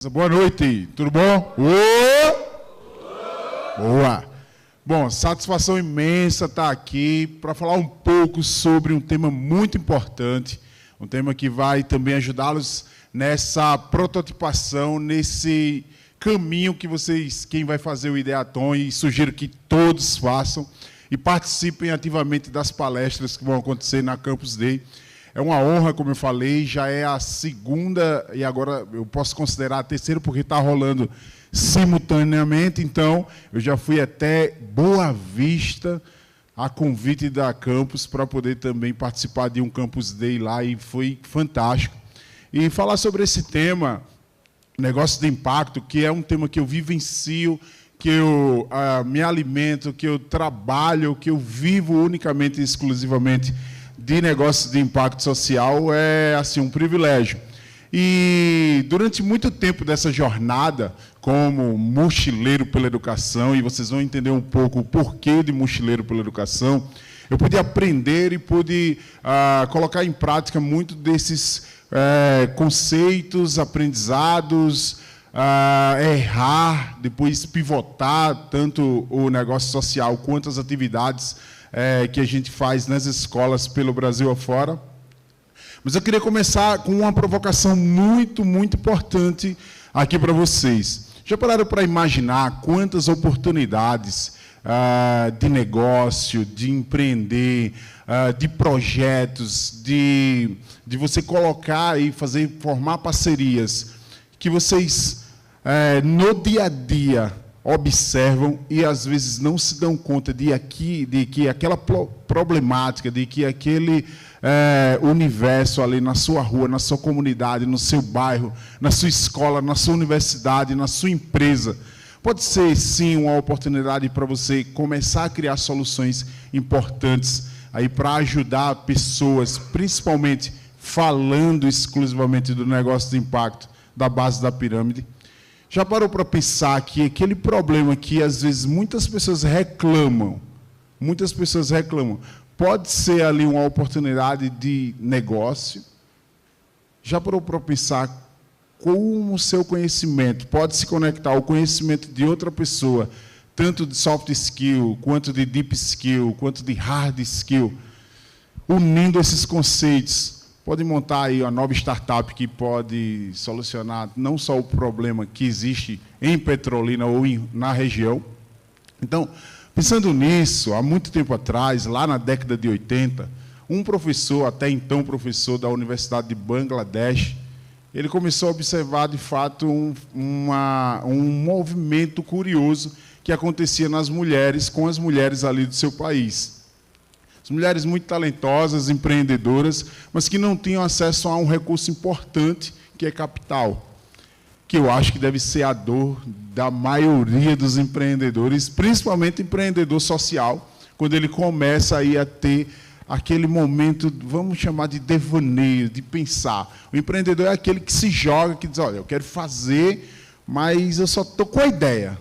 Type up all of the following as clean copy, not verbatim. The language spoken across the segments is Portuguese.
Boa noite, tudo bom? Boa! Bom, satisfação imensa estar aqui para falar um pouco sobre um tema muito importante, um tema que vai também ajudá-los nessa prototipação, nesse caminho que quem vai fazer o Ideaton, e sugiro que todos façam e participem ativamente das palestras que vão acontecer na Campus Day. É uma honra, como eu falei, já é a segunda, e agora eu posso considerar a terceira, porque está rolando simultaneamente. Então, eu já fui até Boa Vista, a convite da Campus, para poder também participar de um Campus Day lá, e foi fantástico. E falar sobre esse tema, negócio de impacto, que é um tema que eu vivencio, que eu me alimento, que eu trabalho, que eu vivo unicamente e exclusivamente de negócios de impacto social, é assim um privilégio. E durante muito tempo dessa jornada, como mochileiro pela educação, e vocês vão entender um pouco o porquê de mochileiro pela educação, eu pude aprender e pude colocar em prática muito desses conceitos, aprendizados, errar, depois pivotar tanto o negócio social quanto as atividades que a gente faz nas escolas pelo Brasil afora. Mas eu queria começar com uma provocação muito, muito importante aqui para vocês. Já pararam para imaginar quantas oportunidades de negócio, de empreender, de projetos, de você colocar e formar parcerias que vocês, no dia a dia, observam e às vezes não se dão conta de que aquela problemática, de que aquele universo ali na sua rua, na sua comunidade, no seu bairro, na sua escola, na sua universidade, na sua empresa, pode ser sim uma oportunidade para você começar a criar soluções importantes aí para ajudar pessoas, principalmente falando exclusivamente do negócio de impacto da base da pirâmide. Já parou para pensar que aquele problema que, às vezes, muitas pessoas reclamam, pode ser ali uma oportunidade de negócio? Já parou para pensar como o seu conhecimento pode se conectar ao conhecimento de outra pessoa, tanto de soft skill, quanto de deep skill, quanto de hard skill, unindo esses conceitos? Pode montar aí uma nova startup que pode solucionar não só o problema que existe em Petrolina ou na região. Então, pensando nisso, há muito tempo atrás, lá na década de 80, um professor, até então professor da Universidade de Bangladesh, ele começou a observar, de fato, um movimento curioso que acontecia nas mulheres, com as mulheres ali do seu país. Mulheres muito talentosas, empreendedoras, mas que não tinham acesso a um recurso importante, que é capital, que eu acho que deve ser a dor da maioria dos empreendedores, principalmente empreendedor social, quando ele começa aí a ter aquele momento, vamos chamar de devaneio, de pensar. O empreendedor é aquele que se joga, que diz, olha, eu quero fazer, mas eu só estou com a ideia.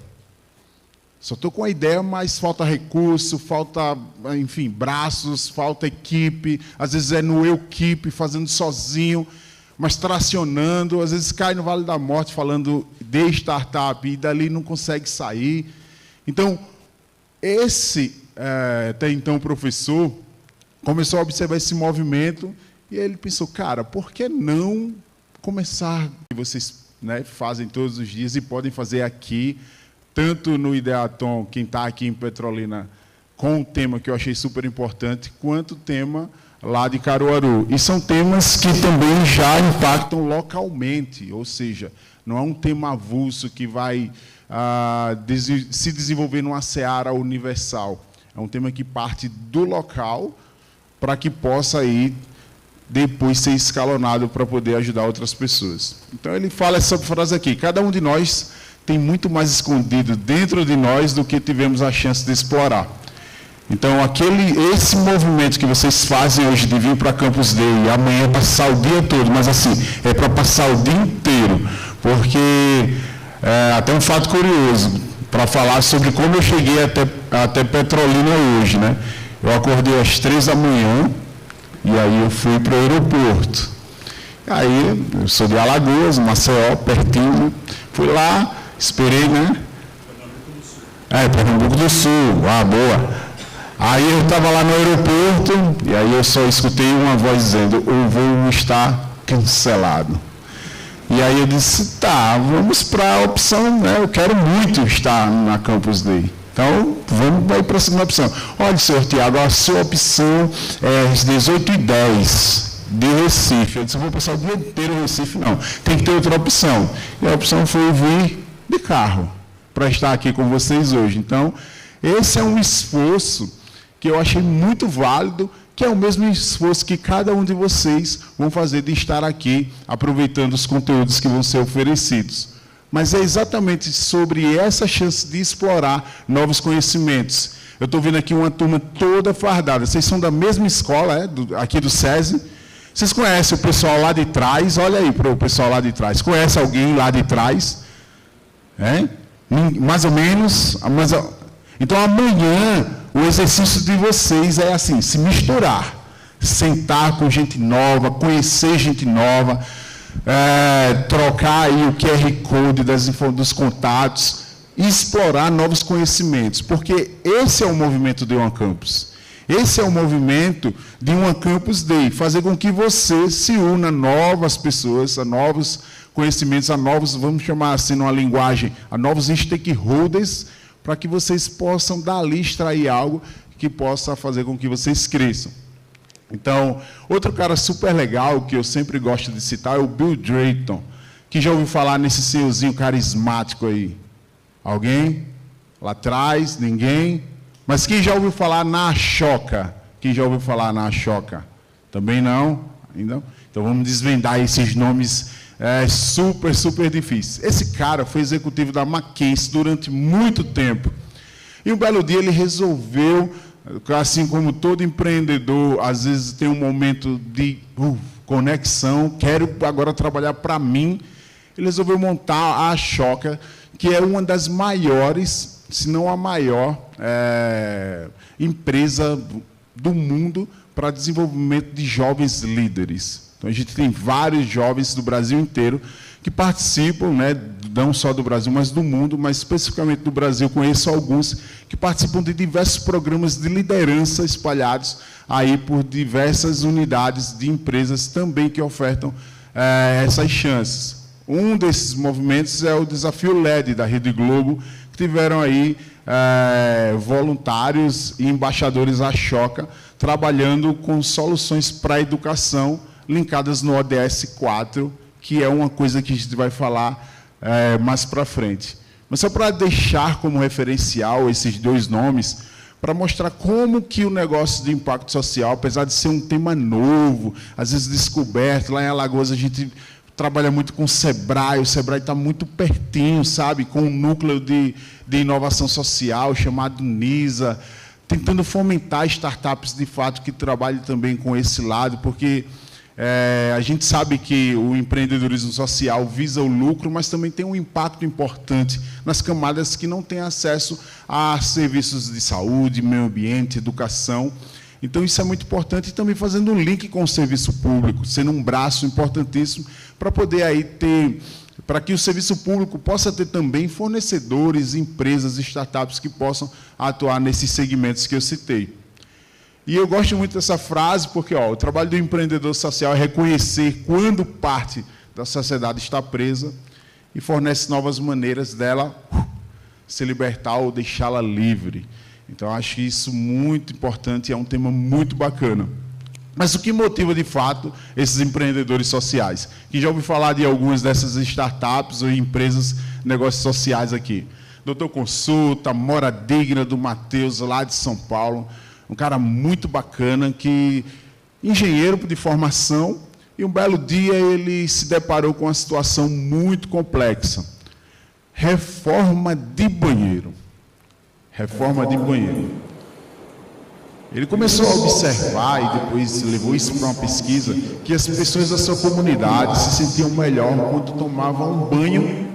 Só estou com a ideia, mas falta recurso, falta, enfim, braços, falta equipe, às vezes é no equipe, fazendo sozinho, mas tracionando, às vezes cai no Vale da Morte falando de startup e dali não consegue sair. Então, até então, professor, começou a observar esse movimento e ele pensou, cara, por que não começar, que vocês fazem todos os dias e podem fazer aqui, tanto no Ideaton, quem está aqui em Petrolina, com o tema que eu achei super importante, quanto o tema lá de Caruaru. E são temas que também já impactam localmente, ou seja, não é um tema avulso que vai se desenvolver numa seara universal. É um tema que parte do local para que possa aí depois ser escalonado para poder ajudar outras pessoas. Então, ele fala essa frase aqui, cada um de nós tem muito mais escondido dentro de nós do que tivemos a chance de explorar. Então, esse movimento que vocês fazem hoje de vir para Campus Day e amanhã passar o dia todo, mas assim, é para passar o dia inteiro, porque até um fato curioso, para falar sobre como eu cheguei até Petrolina hoje, né? Eu acordei às 3 da manhã e aí eu fui para o aeroporto. Aí, eu sou de Alagoas, Maceió, pertinho, fui lá, esperei, né? Pernambuco do Sul, boa. Aí eu estava lá no aeroporto, e aí eu só escutei uma voz dizendo, o voo está cancelado. E aí eu disse, tá, vamos para a opção, né? Eu quero muito estar na Campus Day. Então, vamos para a segunda opção. Olha, senhor Tiago, a sua opção é às 18h10 de Recife. Eu disse, eu vou passar o dia inteiro em Recife, não. Tem que ter outra opção. E a opção foi vir de carro para estar aqui com vocês hoje. Então, esse é um esforço que eu achei muito válido, que é o mesmo esforço que cada um de vocês vão fazer de estar aqui, aproveitando os conteúdos que vão ser oferecidos. Mas é exatamente sobre essa chance de explorar novos conhecimentos. Eu estou vendo aqui uma turma toda fardada. Vocês são da mesma escola, aqui do SESI? Vocês conhecem o pessoal lá de trás? Olha aí para o pessoal lá de trás. Conhece alguém lá de trás? Mais ou menos? Então, amanhã, o exercício de vocês é assim, se misturar, sentar com gente nova, conhecer gente nova, trocar aí o QR Code dos contatos e explorar novos conhecimentos, porque esse é o movimento de One Campus. Esse é o movimento de One Campus Day, fazer com que você se una a novas pessoas, a novos conhecimentos, a novos, vamos chamar assim numa linguagem, a novos stakeholders, para que vocês possam dali extrair algo que possa fazer com que vocês cresçam. Então, outro cara super legal, que eu sempre gosto de citar, é o Bill Drayton, que já ouviu falar nesse senhorzinho carismático aí? Alguém? Lá atrás? Ninguém? Mas quem já ouviu falar na Ashoka? Quem já ouviu falar na Ashoka? Também não? Ainda? Então, vamos desvendar esses nomes super difíceis. Esse cara foi executivo da McKinsey durante muito tempo. E um belo dia ele resolveu, assim como todo empreendedor, às vezes tem um momento de conexão, quero agora trabalhar para mim. Ele resolveu montar a Ashoka, que é uma das maiores, se não a maior, empresa do mundo para desenvolvimento de jovens líderes. Então, a gente tem vários jovens do Brasil inteiro que participam, não só do Brasil, mas do mundo, mas especificamente do Brasil, conheço alguns que participam de diversos programas de liderança espalhados aí por diversas unidades de empresas também que ofertam essas chances. Um desses movimentos é o Desafio LED da Rede Globo, que tiveram aí voluntários e embaixadores Ashoka trabalhando com soluções para a educação linkadas no ODS 4, que é uma coisa que a gente vai falar mais para frente. Mas só para deixar como referencial esses dois nomes, para mostrar como que o negócio de impacto social, apesar de ser um tema novo, às vezes descoberto, lá em Alagoas a gente trabalha muito com o Sebrae está muito pertinho, sabe, com um núcleo de inovação social chamado NISA, tentando fomentar startups de fato que trabalhem também com esse lado, porque a gente sabe que o empreendedorismo social visa o lucro, mas também tem um impacto importante nas camadas que não têm acesso a serviços de saúde, meio ambiente, educação. Então, isso é muito importante, e também fazendo um link com o serviço público, sendo um braço importantíssimo para poder aí ter, para que o serviço público possa ter também fornecedores, empresas, startups que possam atuar nesses segmentos que eu citei. E eu gosto muito dessa frase porque o trabalho do empreendedor social é reconhecer quando parte da sociedade está presa e fornece novas maneiras dela se libertar ou deixá-la livre. Então, acho isso muito importante e é um tema muito bacana. Mas o que motiva, de fato, esses empreendedores sociais? Quem já ouviu falar de algumas dessas startups ou empresas, negócios sociais aqui? Doutor Consulta, Mora Digna, do Matheus, lá de São Paulo. Um cara muito bacana, engenheiro de formação, e um belo dia ele se deparou com uma situação muito complexa. Reforma de banheiro. Reforma de banheiro. Ele começou a observar, e depois levou isso para uma pesquisa, que as pessoas da sua comunidade se sentiam melhor quando tomavam um banho,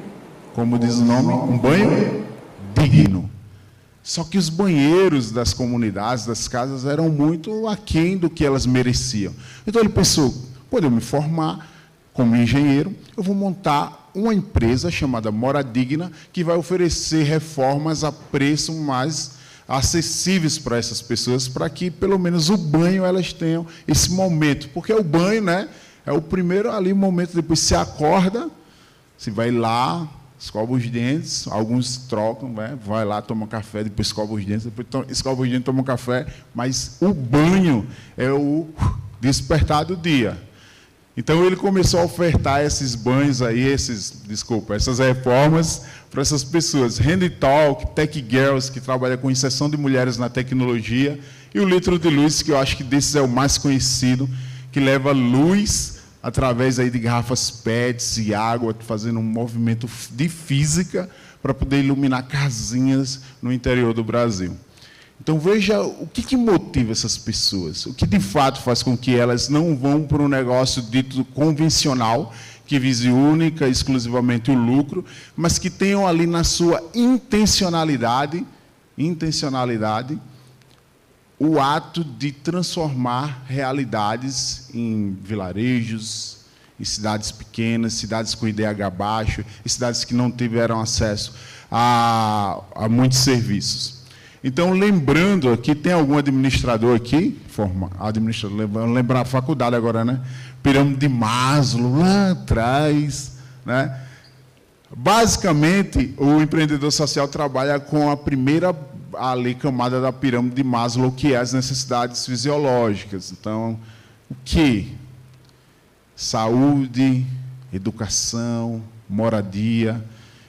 como diz o nome, um banho digno. Só que os banheiros das comunidades, das casas, eram muito aquém do que elas mereciam. Então ele pensou, eu me formar, como engenheiro, eu vou montar uma empresa chamada Moradigna, que vai oferecer reformas a preço mais acessíveis para essas pessoas, para que, pelo menos, o banho elas tenham esse momento. Porque o banho, né, é o primeiro ali momento, depois você acorda, você vai lá, escova os dentes, alguns trocam, né, vai lá, toma café, depois escova os dentes, depois escova os dentes, toma café, mas o banho é o despertar do dia. Então, ele começou a ofertar esses banhos aí, essas reformas para essas pessoas. Handy Talk, Tech Girls, que trabalha com inserção de mulheres na tecnologia, e o Litro de Luz, que eu acho que desses é o mais conhecido, que leva luz através aí de garrafas PETs e água, fazendo um movimento de física para poder iluminar casinhas no interior do Brasil. Então, veja o que motiva essas pessoas, o que de fato faz com que elas não vão para um negócio dito convencional, que vise única, exclusivamente o lucro, mas que tenham ali na sua intencionalidade, o ato de transformar realidades em vilarejos, em cidades pequenas, cidades com IDH baixo, e cidades que não tiveram acesso a muitos serviços. Então, lembrando aqui, tem algum administrador aqui? Lembrar a faculdade agora, né? Pirâmide de Maslow, lá atrás, né? Basicamente, o empreendedor social trabalha com a primeira camada da pirâmide de Maslow, que é as necessidades fisiológicas. Então, o quê? Saúde, educação, moradia.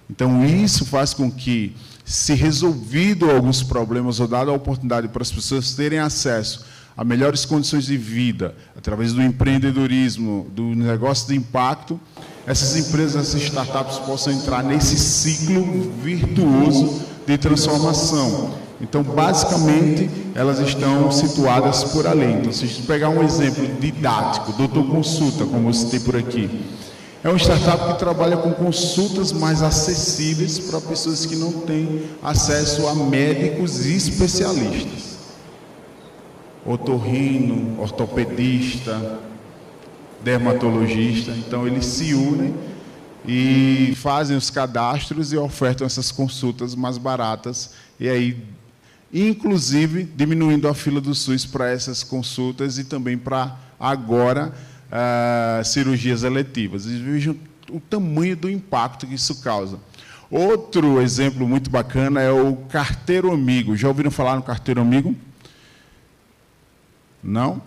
Então, isso faz com que, se resolvido alguns problemas ou dado a oportunidade para as pessoas terem acesso a melhores condições de vida, através do empreendedorismo, do negócio de impacto, essas empresas, essas startups possam entrar nesse ciclo virtuoso de transformação. Então, basicamente, elas estão situadas por ali. Então, se a gente pegar um exemplo didático, Doutor Consulta, como eu citei por aqui, é uma startup que trabalha com consultas mais acessíveis para pessoas que não têm acesso a médicos e especialistas. Otorrino, ortopedista, dermatologista. Então, eles se unem e fazem os cadastros e ofertam essas consultas mais baratas. E aí, inclusive, diminuindo a fila do SUS para essas consultas e também para, agora, cirurgias eletivas. E vejam o tamanho do impacto que isso causa. Outro exemplo muito bacana é o Carteiro Amigo. Já ouviram falar no Carteiro Amigo? Não?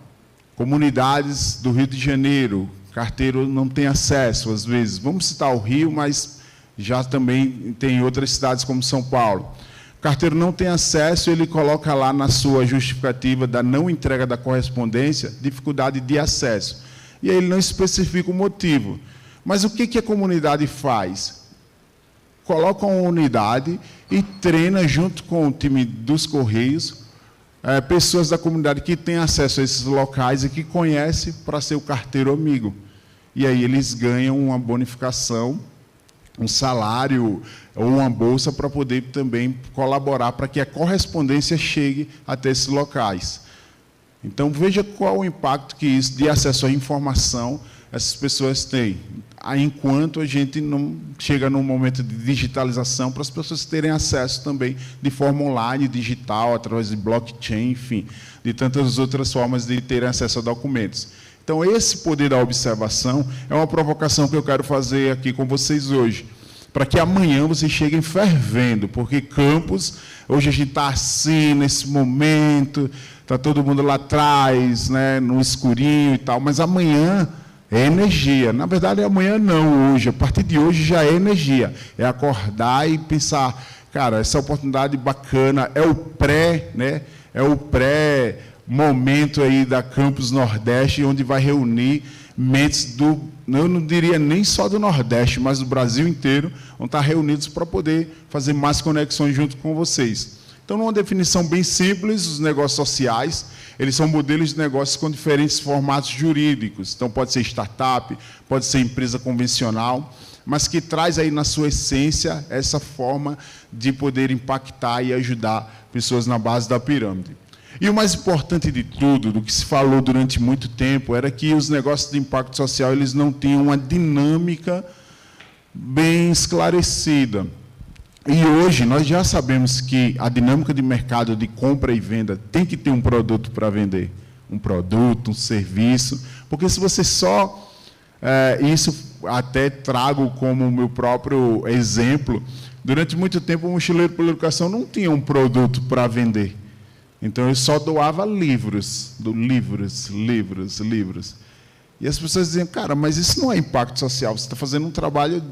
Comunidades do Rio de Janeiro, carteiro não tem acesso, às vezes. Vamos citar o Rio, mas já também tem outras cidades como São Paulo. O carteiro não tem acesso, ele coloca lá na sua justificativa da não entrega da correspondência, dificuldade de acesso. E aí ele não especifica o motivo. Mas o que a comunidade faz? Coloca uma unidade e treina, junto com o time dos Correios, pessoas da comunidade que têm acesso a esses locais e que conhecem para ser o carteiro amigo. E aí eles ganham uma bonificação, um salário ou uma bolsa para poder também colaborar para que a correspondência chegue até esses locais. Então, veja qual o impacto que isso de acesso à informação essas pessoas têm. Enquanto a gente não chega num momento de digitalização, para as pessoas terem acesso também de forma online, digital, através de blockchain, enfim, de tantas outras formas de terem acesso a documentos. Então, esse poder da observação é uma provocação que eu quero fazer aqui com vocês hoje, para que amanhã vocês cheguem fervendo, porque Campos, hoje a gente está assim, nesse momento, está todo mundo lá atrás, né, no escurinho e tal, mas amanhã é energia. Na verdade, amanhã não, hoje. A partir de hoje já é energia. É acordar e pensar, cara, essa oportunidade bacana, é o pré, né, é o pré-momento aí da Campus Nordeste, onde vai reunir mentes do, eu não diria nem só do Nordeste, mas do Brasil inteiro, vão estar reunidos para poder fazer mais conexões junto com vocês. Então, numa definição bem simples, os negócios sociais, eles são modelos de negócios com diferentes formatos jurídicos. Então, pode ser startup, pode ser empresa convencional, mas que traz aí na sua essência essa forma de poder impactar e ajudar pessoas na base da pirâmide. E o mais importante de tudo, do que se falou durante muito tempo, era que os negócios de impacto social eles não tinham uma dinâmica bem esclarecida. E hoje nós já sabemos que a dinâmica de mercado de compra e venda tem que ter um produto para vender. Um produto, um serviço, porque se você só... isso até trago como o meu próprio exemplo, durante muito tempo o Mochileiro pela Educação não tinha um produto para vender. Então eu só doava livros. E as pessoas diziam, cara, mas isso não é impacto social, você está fazendo um trabalho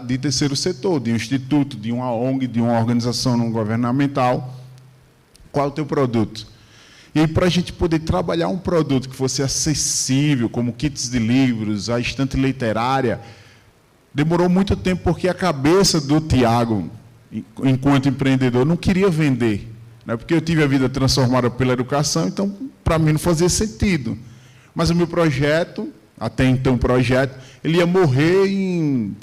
de terceiro setor, de um instituto, de uma ONG, de uma organização não governamental. Qual é o teu produto? E aí, para a gente poder trabalhar um produto que fosse acessível, como kits de livros, a estante literária, demorou muito tempo, porque a cabeça do Tiago, enquanto empreendedor, não queria vender. Né? Porque eu tive a vida transformada pela educação, então, para mim, não fazia sentido. Mas o meu projeto, até então projeto, ele ia morrer em,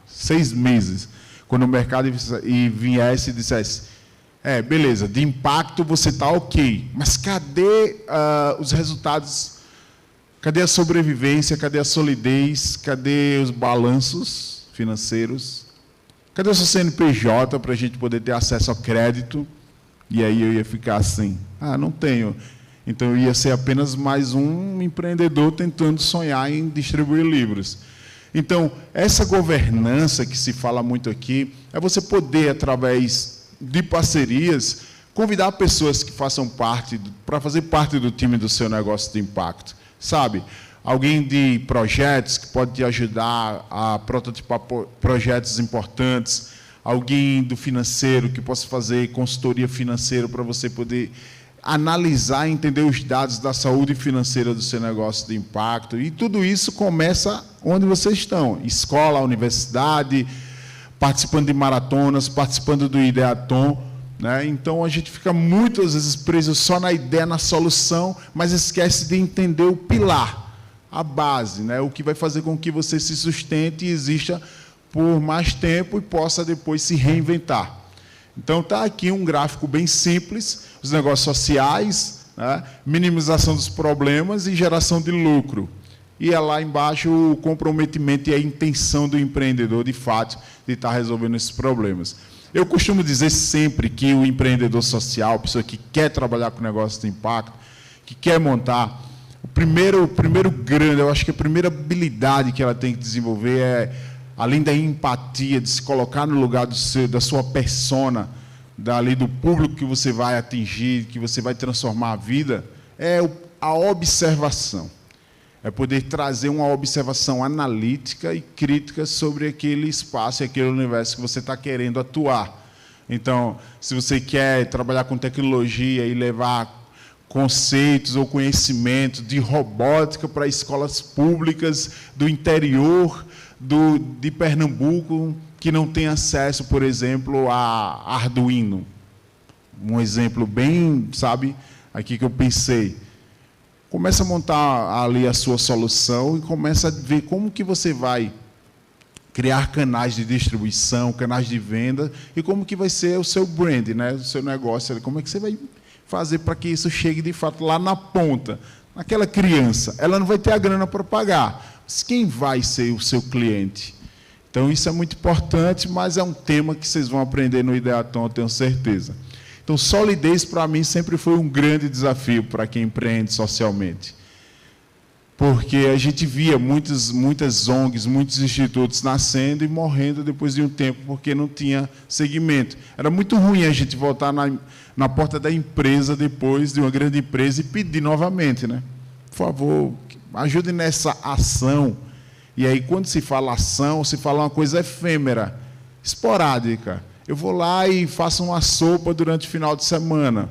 6 meses, quando o mercado viesse e dissesse, beleza, de impacto você está ok, mas cadê os resultados, cadê a sobrevivência, cadê a solidez, cadê os balanços financeiros, cadê o seu CNPJ para a gente poder ter acesso ao crédito? E aí eu ia ficar assim, não tenho. Então eu ia ser apenas mais um empreendedor tentando sonhar em distribuir livros. Então, essa governança que se fala muito aqui, é você poder, através de parcerias, convidar pessoas que façam parte, para fazer parte do time do seu negócio de impacto. Sabe? Alguém de projetos que pode te ajudar a prototipar projetos importantes, alguém do financeiro que possa fazer consultoria financeira para você poder analisar e entender os dados da saúde financeira do seu negócio de impacto. E tudo isso começa onde vocês estão, escola, universidade, participando de maratonas, participando do Ideaton, né? Então, a gente fica muitas vezes preso só na ideia, na solução, mas esquece de entender o pilar, a base, né? O que vai fazer com que você se sustente e exista por mais tempo e possa depois se reinventar. Então, está aqui um gráfico bem simples, os negócios sociais, né? Minimização dos problemas e geração de lucro. E é lá embaixo o comprometimento e a intenção do empreendedor, de fato, de estar resolvendo esses problemas. Eu costumo dizer sempre que o empreendedor social, a pessoa que quer trabalhar com negócio de impacto, que quer montar, o primeiro grande, eu acho que a primeira habilidade que ela tem que desenvolver é, além da empatia, de se colocar no lugar da sua persona, do público que você vai atingir, que você vai transformar a vida, é a observação. É poder trazer uma observação analítica e crítica sobre aquele espaço e aquele universo que você está querendo atuar. Então, se você quer trabalhar com tecnologia e levar conceitos ou conhecimento de robótica para escolas públicas do interior de Pernambuco, que não tem acesso, por exemplo, a Arduino. Um exemplo bem, aqui que eu pensei. Começa a montar ali a sua solução e começa a ver como que você vai criar canais de distribuição, canais de venda, e como que vai ser o seu brand, né? O seu negócio, como é que você vai fazer para que isso chegue, de fato, lá na ponta. Naquela criança, ela não vai ter a grana para pagar, mas quem vai ser o seu cliente? Então, isso é muito importante, mas é um tema que vocês vão aprender no Ideaton, eu tenho certeza. Então, solidez, para mim, sempre foi um grande desafio para quem empreende socialmente. Porque a gente via muitas ONGs, muitos institutos nascendo e morrendo depois de um tempo, porque não tinha segmento. Era muito ruim a gente voltar na porta da empresa, depois de uma grande empresa, e pedir novamente, né? Por favor, ajude nessa ação. E aí, quando se fala ação, se fala uma coisa efêmera, esporádica. Eu vou lá e faço uma sopa durante o final de semana.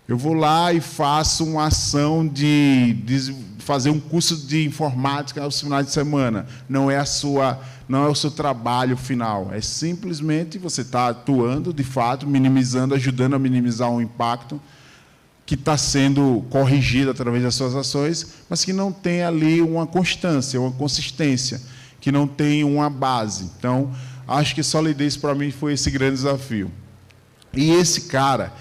Eu vou lá e faço uma ação de fazer um curso de informática aos finais de semana. Não é o seu trabalho final. É simplesmente você está atuando, de fato, minimizando, ajudando a minimizar um impacto que está sendo corrigido através das suas ações, mas que não tem ali uma constância, uma consistência, que não tem uma base. Então, acho que solidez, para mim, foi esse grande desafio. E esse cara,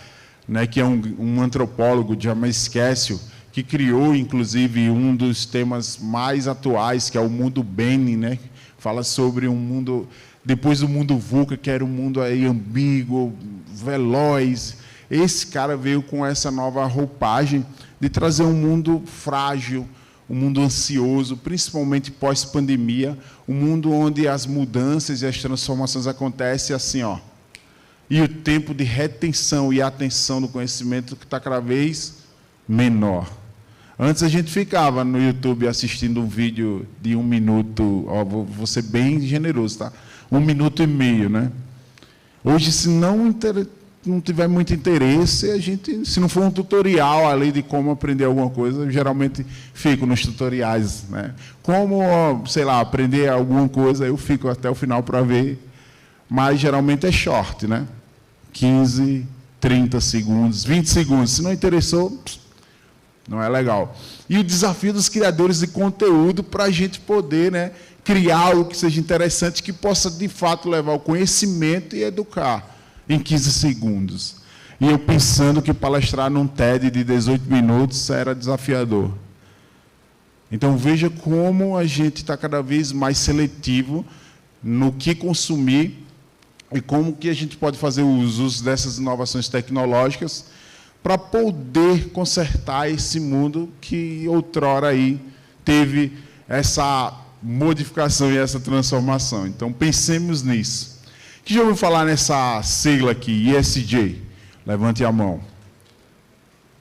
né, que é um antropólogo, James Cassio, que criou, inclusive, um dos temas mais atuais, que é o mundo Bene, né? Fala sobre um mundo, depois do mundo VUCA, que era um mundo aí ambíguo, veloz. Esse cara veio com essa nova roupagem de trazer um mundo frágil, um mundo ansioso, principalmente pós-pandemia, um mundo onde as mudanças e as transformações acontecem assim, ó. E o tempo de retenção e atenção no conhecimento que está cada vez menor. Antes a gente ficava no YouTube assistindo um vídeo de 1 minuto, ó, vou ser bem generoso, tá? 1 minuto e meio, né? Hoje, se não tiver muito interesse, a gente, se não for um tutorial ali de como aprender alguma coisa, eu geralmente fico nos tutoriais, né? Como, sei lá, aprender alguma coisa, eu fico até o final para ver, mas geralmente é short, né? 15, 30 segundos, 20 segundos. Se não interessou, não é legal. E o desafio dos criadores de conteúdo para a gente poder, né, criar algo que seja interessante, que possa, de fato, levar o conhecimento e educar em 15 segundos. E eu pensando que palestrar num TED de 18 minutos era desafiador. Então, veja como a gente está cada vez mais seletivo no que consumir e como que a gente pode fazer o uso dessas inovações tecnológicas para poder consertar esse mundo que outrora aí teve essa modificação e essa transformação. Então, pensemos nisso. Que já ouviu falar nessa sigla aqui, ESG? Levante a mão.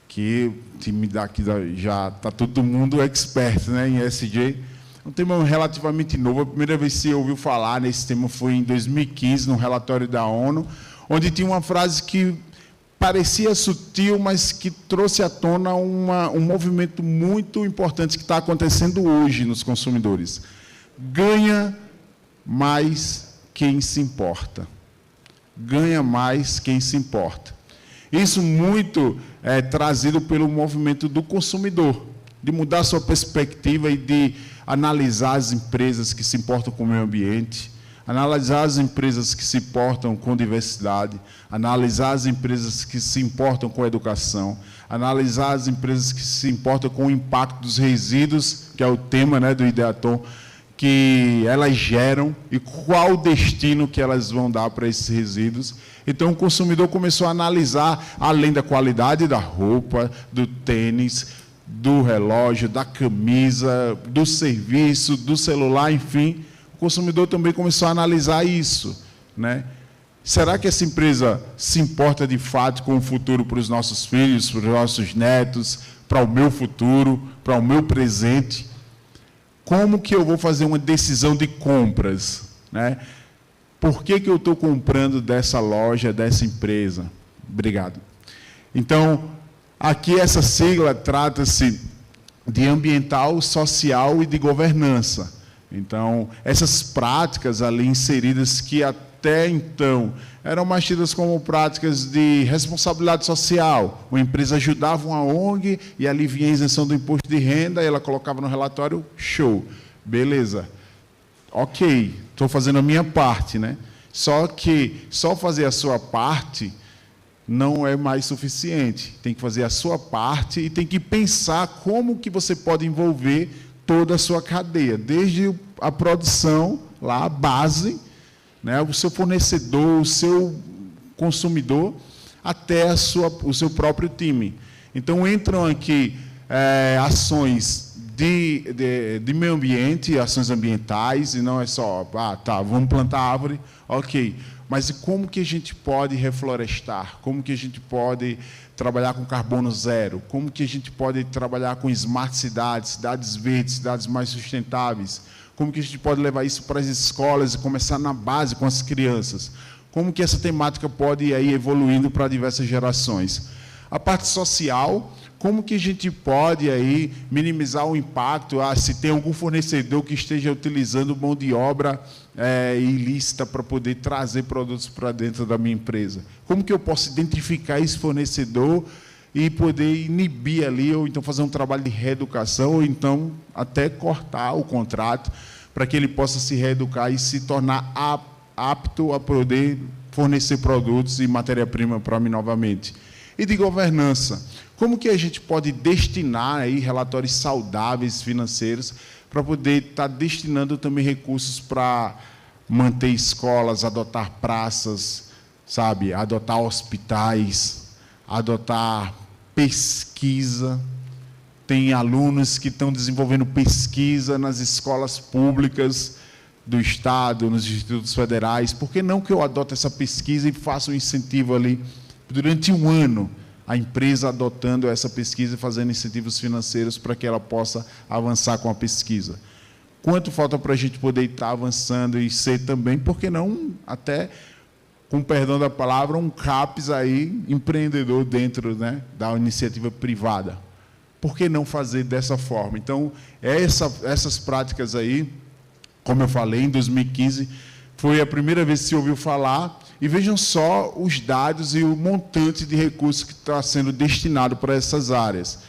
Que o time daqui já está todo mundo expert, né, em ESG. É um tema relativamente novo. A primeira vez que você ouviu falar nesse tema foi em 2015, no relatório da ONU, onde tinha uma frase que parecia sutil, mas que trouxe à tona um movimento muito importante que está acontecendo hoje nos consumidores. Ganha mais quem se importa. Ganha mais quem se importa. Isso muito é trazido pelo movimento do consumidor, de mudar sua perspectiva e de analisar as empresas que se importam com o meio ambiente, analisar as empresas que se importam com diversidade, analisar as empresas que se importam com a educação, analisar as empresas que se importam com o impacto dos resíduos, que é o tema, né, do Ideatom, que elas geram e qual o destino que elas vão dar para esses resíduos. Então, o consumidor começou a analisar, além da qualidade da roupa, do tênis, do relógio, da camisa, do serviço, do celular, enfim, o consumidor também começou a analisar isso, né? Será que essa empresa se importa de fato com o futuro para os nossos filhos, para os nossos netos, para o meu futuro, para o meu presente? Como que eu vou fazer uma decisão de compras, né? Por que eu estou comprando dessa loja, dessa empresa? Obrigado. Então, aqui essa sigla trata-se de ambiental, social e de governança. Então, essas práticas ali inseridas que até então eram mais tidas como práticas de responsabilidade social. Uma empresa ajudava uma ONG e ali vinha a isenção do imposto de renda, e ela colocava no relatório, show, beleza. Ok, estou fazendo a minha parte, né? Só que só fazer a sua parte não é mais suficiente. Tem que fazer a sua parte e tem que pensar como que você pode envolver toda a sua cadeia, desde a produção, lá a base, né, o seu fornecedor, o seu consumidor, até o seu próprio time. Então, entram aqui ações de meio ambiente, ações ambientais, e não é só, vamos plantar árvore, ok. Mas como que a gente pode reflorestar? Como que a gente pode trabalhar com carbono zero? Como que a gente pode trabalhar com smart cidades, cidades verdes, cidades mais sustentáveis? Como que a gente pode levar isso para as escolas e começar na base com as crianças? Como que essa temática pode ir aí evoluindo para diversas gerações? A parte social, como que a gente pode aí minimizar o impacto, se tem algum fornecedor que esteja utilizando mão de obra ilícita para poder trazer produtos para dentro da minha empresa? Como que eu posso identificar esse fornecedor e poder inibir ali, ou então fazer um trabalho de reeducação, ou então até cortar o contrato para que ele possa se reeducar e se tornar apto a poder fornecer produtos e matéria-prima para mim novamente? e de governança. Como que a gente pode destinar aí relatórios saudáveis financeiros para poder estar destinando também recursos para manter escolas, adotar praças, sabe, adotar hospitais, adotar pesquisa. Tem alunos que estão desenvolvendo pesquisa nas escolas públicas do Estado, nos institutos federais. Por que não que eu adote essa pesquisa e faça um incentivo ali durante um ano, a empresa adotando essa pesquisa e fazendo incentivos financeiros para que ela possa avançar com a pesquisa? Quanto falta para a gente poder estar avançando e ser também, por que não, até, com perdão da palavra, um CAPES aí, empreendedor dentro, né, da iniciativa privada? Por que não fazer dessa forma? Então, essas práticas aí, como eu falei, em 2015, foi a primeira vez que se ouviu falar, e vejam só os dados e o montante de recursos que está sendo destinado para essas áreas.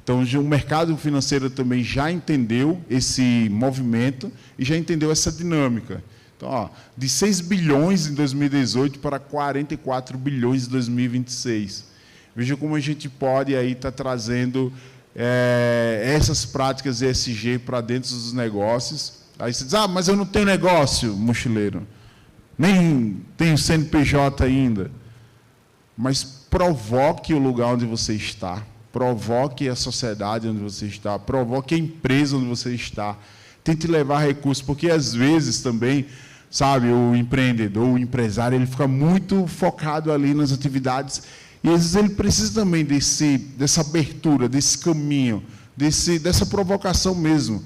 Então, o mercado financeiro também já entendeu esse movimento e já entendeu essa dinâmica. Então, ó, de 6 bilhões em 2018 para 44 bilhões em 2026. Veja como a gente pode aí estar trazendo essas práticas ESG para dentro dos negócios. Aí você diz, mas eu não tenho negócio, mochileiro. Nem tenho CNPJ ainda. Mas provoque o lugar onde você está. Provoque a sociedade onde você está. Provoque a empresa onde você está. Tente levar recursos, porque às vezes também, sabe, o empreendedor, o empresário, ele fica muito focado ali nas atividades. E às vezes ele precisa também dessa abertura, desse caminho, dessa provocação mesmo.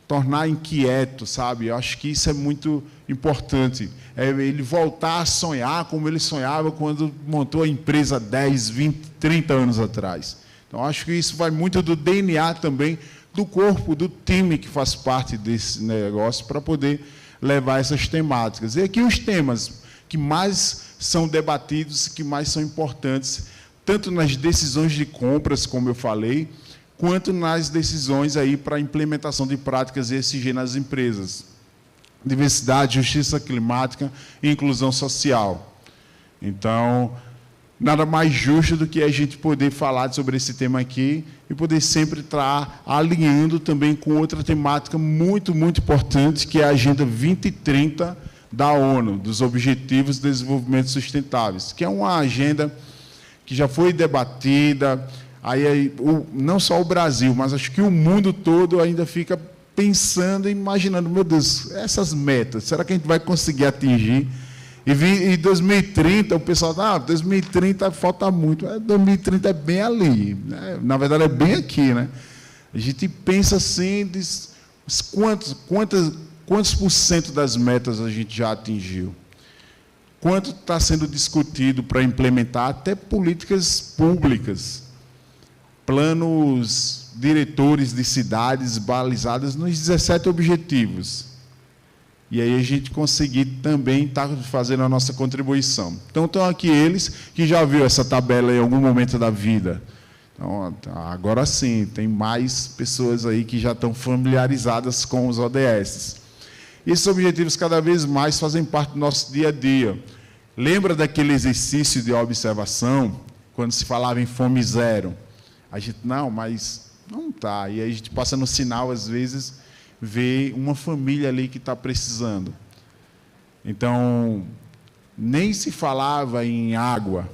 Tornar inquieto, sabe? Eu acho que isso é muito importante. Ele voltar a sonhar como ele sonhava quando montou a empresa 10, 20, 30 anos atrás. Então, acho que isso vai muito do DNA também, do corpo, do time que faz parte desse negócio, para poder levar essas temáticas. E aqui os temas que mais são debatidos, que mais são importantes, tanto nas decisões de compras, como eu falei, quanto nas decisões aí para a implementação de práticas ESG nas empresas. Diversidade, justiça climática e inclusão social. Então, nada mais justo do que a gente poder falar sobre esse tema aqui e poder sempre estar alinhando também com outra temática muito, muito importante, que é a Agenda 2030 da ONU, dos Objetivos de Desenvolvimento Sustentáveis, que é uma agenda que já foi debatida. Aí, não só o Brasil, mas acho que o mundo todo ainda fica pensando e imaginando, meu Deus, essas metas, será que a gente vai conseguir atingir? E em 2030, o pessoal, 2030 falta muito. 2030 é bem ali, né? Na verdade, é bem aqui, né? A gente pensa assim, diz, quantos por cento das metas a gente já atingiu? Quanto está sendo discutido para implementar até políticas públicas, planos diretores de cidades balizadas nos 17 objetivos. E aí a gente conseguir também estar fazendo a nossa contribuição. Então, estão aqui eles que já viram essa tabela em algum momento da vida. Então, agora sim, tem mais pessoas aí que já estão familiarizadas com os ODS. Esses objetivos cada vez mais fazem parte do nosso dia a dia. Lembra daquele exercício de observação, quando se falava em fome zero? A gente, mas não está. E aí a gente passa no sinal, às vezes, vê uma família ali que está precisando. Então, nem se falava em água.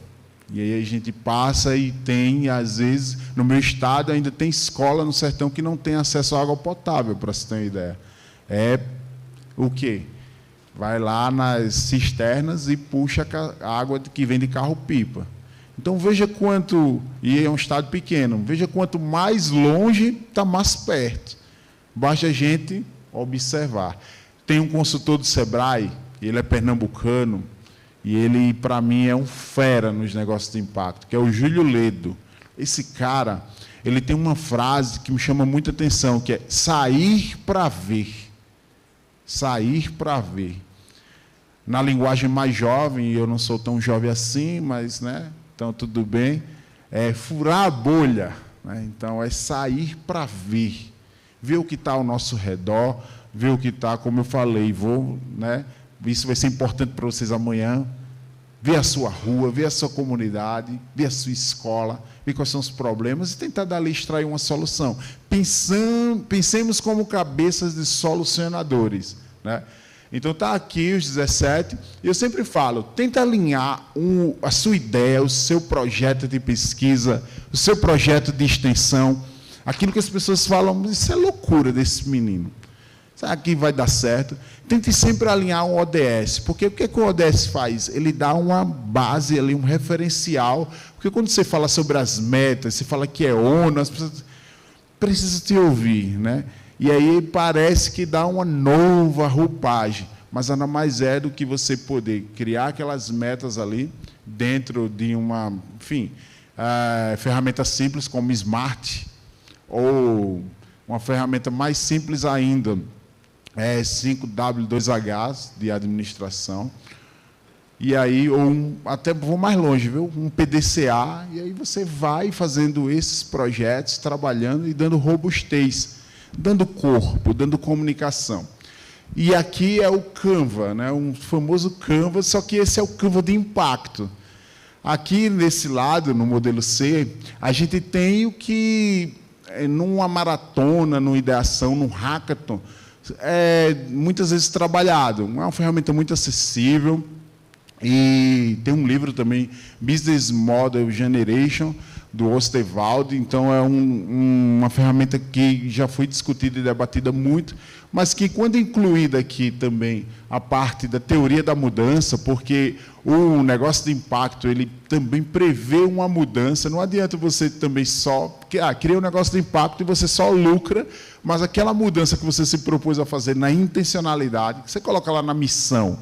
E aí a gente passa e tem, às vezes, no meu estado, ainda tem escola no sertão que não tem acesso à água potável, para você ter uma ideia. É o quê? Vai lá nas cisternas e puxa a água que vem de carro-pipa. Então, veja quanto, e é um estado pequeno, veja quanto mais longe, está mais perto. Basta a gente observar. Tem um consultor do Sebrae, ele é pernambucano, e ele, para mim, é um fera nos negócios de impacto, que é o Júlio Ledo. Esse cara, ele tem uma frase que me chama muita atenção, que é sair para ver. Sair para ver. Na linguagem mais jovem, eu não sou tão jovem assim, mas, né, então tudo bem, é furar a bolha, né? Então é sair para ver. Ver o que está ao nosso redor, ver o que está, como eu falei, isso vai ser importante para vocês amanhã, ver a sua rua, ver a sua comunidade, ver a sua escola, ver quais são os problemas e tentar dali extrair uma solução. Pensemos como cabeças de solucionadores, né? Então, está aqui os 17. Eu sempre falo, tenta alinhar a sua ideia, o seu projeto de pesquisa, o seu projeto de extensão, aquilo que as pessoas falam, isso é loucura desse menino. Será que vai dar certo? Tente sempre alinhar um ODS, porque o que o ODS faz? Ele dá uma base, ali, um referencial, porque quando você fala sobre as metas, você fala que é ONU, as pessoas precisam te ouvir, né? E aí parece que dá uma nova roupagem, mas nada mais é do que você poder criar aquelas metas ali, dentro de uma, enfim, ferramenta simples como Smart, ou uma ferramenta mais simples ainda, 5W2H de administração, e aí, até vou mais longe, viu? Um PDCA, e aí você vai fazendo esses projetos, trabalhando e dando robustez, dando corpo, dando comunicação. E aqui é o Canva, né? Um famoso Canva, só que esse é o Canva de impacto. Aqui, nesse lado, no modelo C, a gente tem o que, numa maratona, numa ideação, num hackathon, muitas vezes trabalhado. É uma ferramenta muito acessível. E tem um livro também, Business Model Generation, do Ostewald. Então, é uma ferramenta que já foi discutida e debatida muito, mas que, quando incluída aqui também a parte da teoria da mudança, porque o negócio de impacto, ele também prevê uma mudança. Não adianta você também só cria um negócio de impacto e você só lucra, mas aquela mudança que você se propôs a fazer na intencionalidade, que você coloca lá na missão,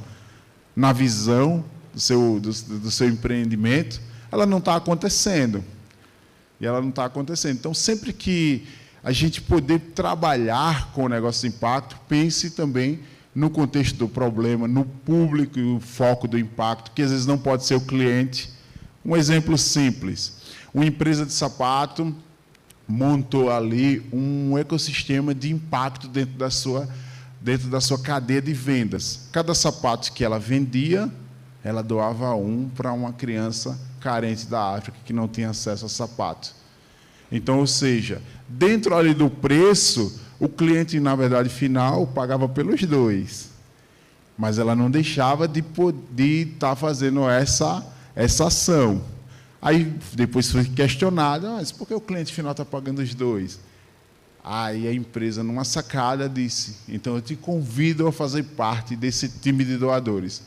na visão do seu empreendimento, ela não está acontecendo. E ela não está acontecendo. Então, sempre que a gente poder trabalhar com o negócio de impacto, pense também no contexto do problema, no público e o foco do impacto, que às vezes não pode ser o cliente. Um exemplo simples. Uma empresa de sapato montou ali um ecossistema de impacto dentro da sua cadeia de vendas. Cada sapato que ela vendia, ela doava para uma criança carente da África que não tinha acesso a sapato. Então, ou seja, dentro ali do preço, o cliente, na verdade, final, pagava pelos dois. Mas ela não deixava de estar fazendo essa ação. Aí, depois foi questionada, mas por que o cliente final está pagando os dois? Aí a empresa, numa sacada, disse, então eu te convido a fazer parte desse time de doadores.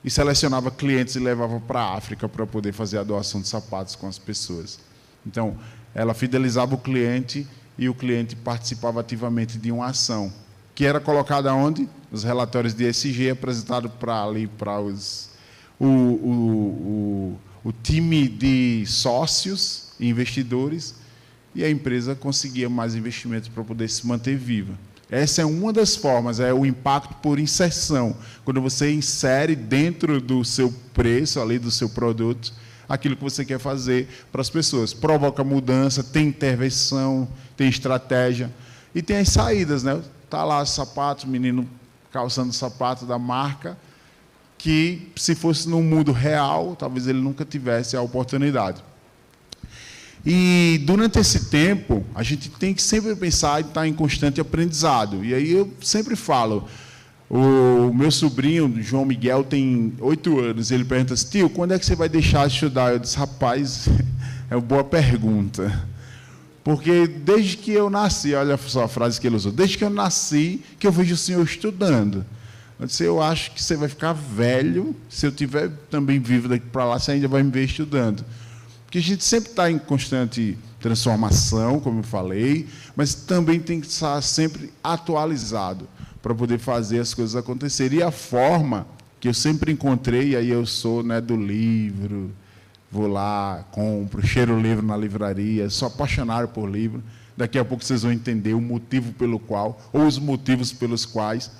E selecionava clientes e levava para a África para poder fazer a doação de sapatos com as pessoas. Então, ela fidelizava o cliente e o cliente participava ativamente de uma ação, que era colocada onde? Nos relatórios de ESG, apresentado para o time de sócios e investidores, e a empresa conseguia mais investimentos para poder se manter viva. Essa é uma das formas, é o impacto por inserção. Quando você insere dentro do seu preço, ali do seu produto, aquilo que você quer fazer para as pessoas. Provoca mudança, tem intervenção, tem estratégia. E tem as saídas, né? Está lá o sapato, o menino calçando o sapato da marca, que, se fosse no mundo real, talvez ele nunca tivesse a oportunidade. E, durante esse tempo, a gente tem que sempre pensar em estar em constante aprendizado. E aí eu sempre falo, o meu sobrinho, João Miguel, tem 8 anos, ele pergunta assim, tio, quando é que você vai deixar de estudar? Eu disse, rapaz, é uma boa pergunta. Porque desde que eu nasci, olha só a frase que ele usou, desde que eu nasci, que eu vejo o senhor estudando. Eu disse, eu acho que você vai ficar velho, se eu estiver também vivo daqui para lá, você ainda vai me ver estudando. Porque a gente sempre está em constante transformação, como eu falei, mas também tem que estar sempre atualizado para poder fazer as coisas acontecerem. E a forma que eu sempre encontrei, e aí eu sou, né, do livro, vou lá, compro, cheiro o livro na livraria, sou apaixonado por livro. Daqui a pouco vocês vão entender o motivo pelo qual, ou os motivos pelos quais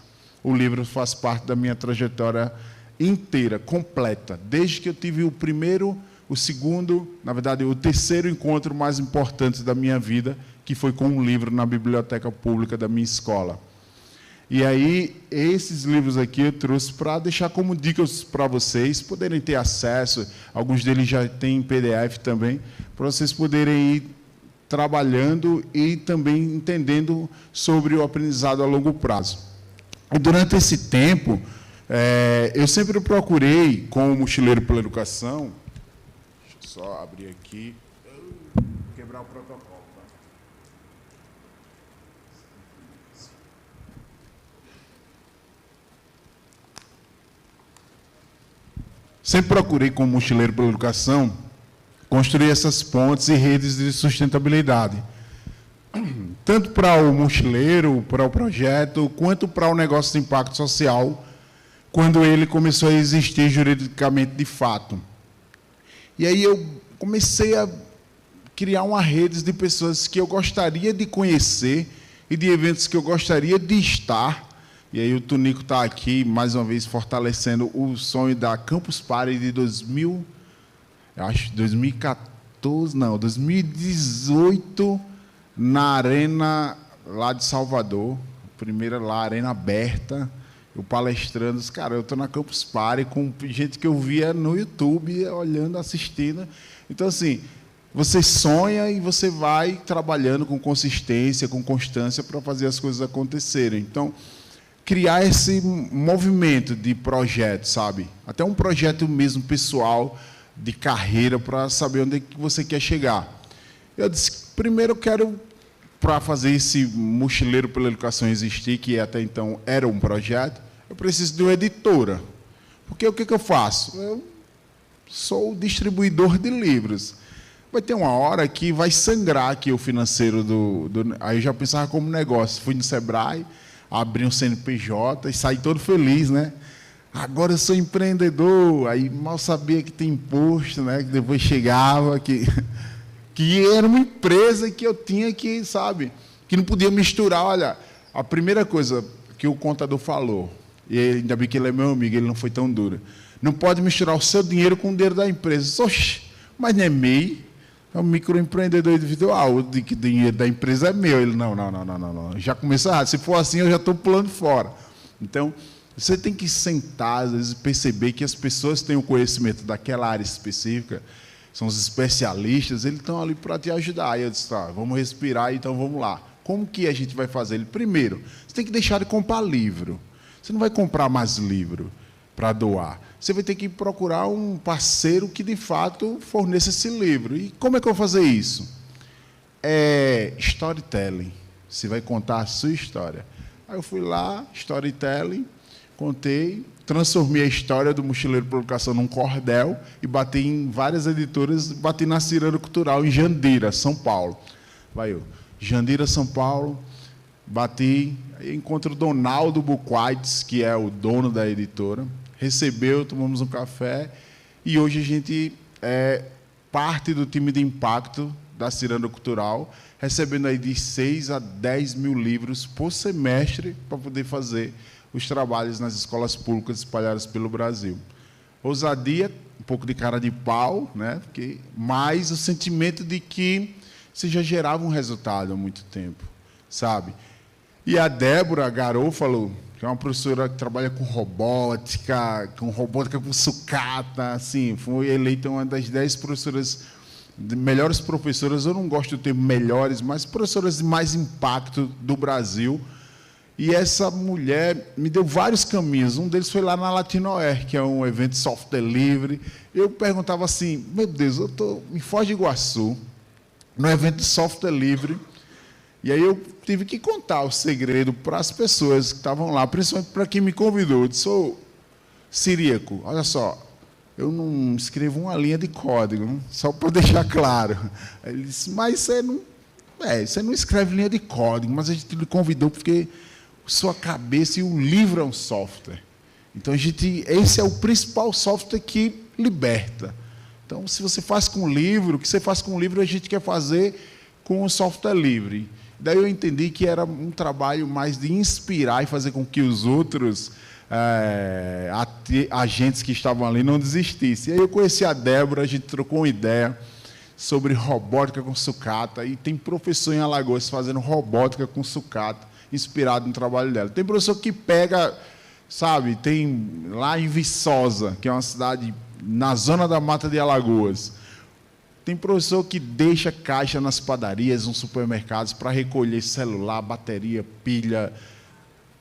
o livro faz parte da minha trajetória inteira, completa. Desde que eu tive o primeiro, o segundo, na verdade, o terceiro encontro mais importante da minha vida, que foi com um livro na biblioteca pública da minha escola. E aí, esses livros aqui eu trouxe para deixar como dicas para vocês poderem ter acesso. Alguns deles já têm em PDF também, para vocês poderem ir trabalhando e também entendendo sobre o aprendizado a longo prazo. E durante esse tempo, eu sempre procurei, com o Mochileiro pela Educação, deixa eu só abrir aqui, quebrar o protocolo. Sempre procurei, como Mochileiro pela Educação, construir essas pontes e redes de sustentabilidade. Tanto para o mochileiro, para o projeto, quanto para o negócio de impacto social, quando ele começou a existir juridicamente de fato. E aí eu comecei a criar uma rede de pessoas que eu gostaria de conhecer e de eventos que eu gostaria de estar. E aí o Tunico está aqui, mais uma vez, fortalecendo o sonho da Campus Party de 2018, na Arena lá de Salvador, primeira lá, Arena aberta, eu palestrando, cara, eu estou na Campus Party com gente que eu via no YouTube, olhando, assistindo. Então, assim, você sonha e você vai trabalhando com consistência, com constância para fazer as coisas acontecerem. Então, criar esse movimento de projeto, sabe? Até um projeto mesmo pessoal, de carreira, para saber onde é que você quer chegar. Eu disse, primeiro eu quero, para fazer esse Mochileiro pela Educação existir, que até então era um projeto, eu preciso de uma editora. Porque o que eu faço? Eu sou o distribuidor de livros. Vai ter uma hora que vai sangrar aqui o financeiro Aí eu já pensava como negócio. Fui no Sebrae, abri um CNPJ e saí todo feliz, né? Agora eu sou empreendedor. Aí mal sabia que tem imposto, né? Que depois chegava, que era uma empresa que eu tinha que, sabe, que não podia misturar. Olha, a primeira coisa que o contador falou, e ainda bem que ele é meu amigo, ele não foi tão duro, não pode misturar o seu dinheiro com o dinheiro da empresa. Oxe, mas não é MEI, é um microempreendedor individual, o dinheiro da empresa é meu. Ele, não. Já começou errado. Se for assim, eu já estou pulando fora. Então, você tem que sentar, às vezes, perceber que as pessoas têm o conhecimento daquela área específica, são os especialistas, eles estão ali para te ajudar. Aí eu disse, tá, vamos respirar, então vamos lá. Como que a gente vai fazer ele? Primeiro, você tem que deixar de comprar livro. Você não vai comprar mais livro para doar. Você vai ter que procurar um parceiro que, de fato, forneça esse livro. E como é que eu vou fazer isso? Storytelling. Você vai contar a sua história. Aí eu fui lá, storytelling, contei, transformei a história do Mochileiro pela Educação num cordel e bati em várias editoras, bati na Ciranda Cultural, em Jandira, São Paulo. Vai eu. Jandira, São Paulo, bati, aí encontro o Donaldo Buquaites, que é o dono da editora, recebeu, tomamos um café, e hoje a gente é parte do time de impacto da Ciranda Cultural, recebendo aí de 6 a 10 mil livros por semestre para poder fazer os trabalhos nas escolas públicas espalhadas pelo Brasil. Ousadia, um pouco de cara de pau, né? Mas o sentimento de que você já gerava um resultado há muito tempo, sabe? E a Débora Garofalo, que é uma professora que trabalha com robótica com sucata, assim, foi eleita uma das 10 professoras, melhores professoras, eu não gosto do termo melhores, mas professoras de mais impacto do Brasil. E essa mulher me deu vários caminhos. Um deles foi lá na Latinoair, que é um evento de software livre. Eu perguntava assim, meu Deus, eu estou em Foz do Iguaçu, no evento de software livre, e aí eu tive que contar o segredo para as pessoas que estavam lá, principalmente para quem me convidou. Eu disse, ô, Ciríaco, olha só, eu não escrevo uma linha de código, só para deixar claro. Ele disse, mas você não escreve linha de código, mas a gente lhe convidou porque sua cabeça e o livro é um software. Então, esse é o principal software que liberta. Então, se você faz com livro, o que você faz com livro, a gente quer fazer com o software livre. Daí eu entendi que era um trabalho mais de inspirar e fazer com que os outros agentes que estavam ali não desistissem. E aí eu conheci a Débora, a gente trocou uma ideia sobre robótica com sucata, e tem professor em Alagoas fazendo robótica com sucata. inspirado no trabalho dela. Tem professor que pega, sabe, tem lá em Viçosa, que é uma cidade na zona da Mata de Alagoas, tem professor que deixa caixa nas padarias, nos supermercados, para recolher celular, bateria, pilha,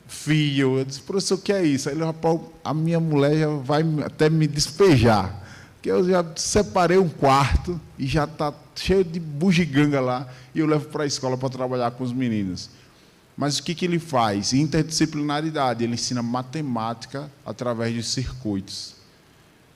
fio. Eu disse, professor, o que é isso? Aí ele, rapaz, a minha mulher já vai até me despejar, porque eu já separei um quarto e já está cheio de bugiganga lá, e eu levo para a escola para trabalhar com os meninos. Mas o que ele faz? Interdisciplinaridade. Ele ensina matemática através de circuitos.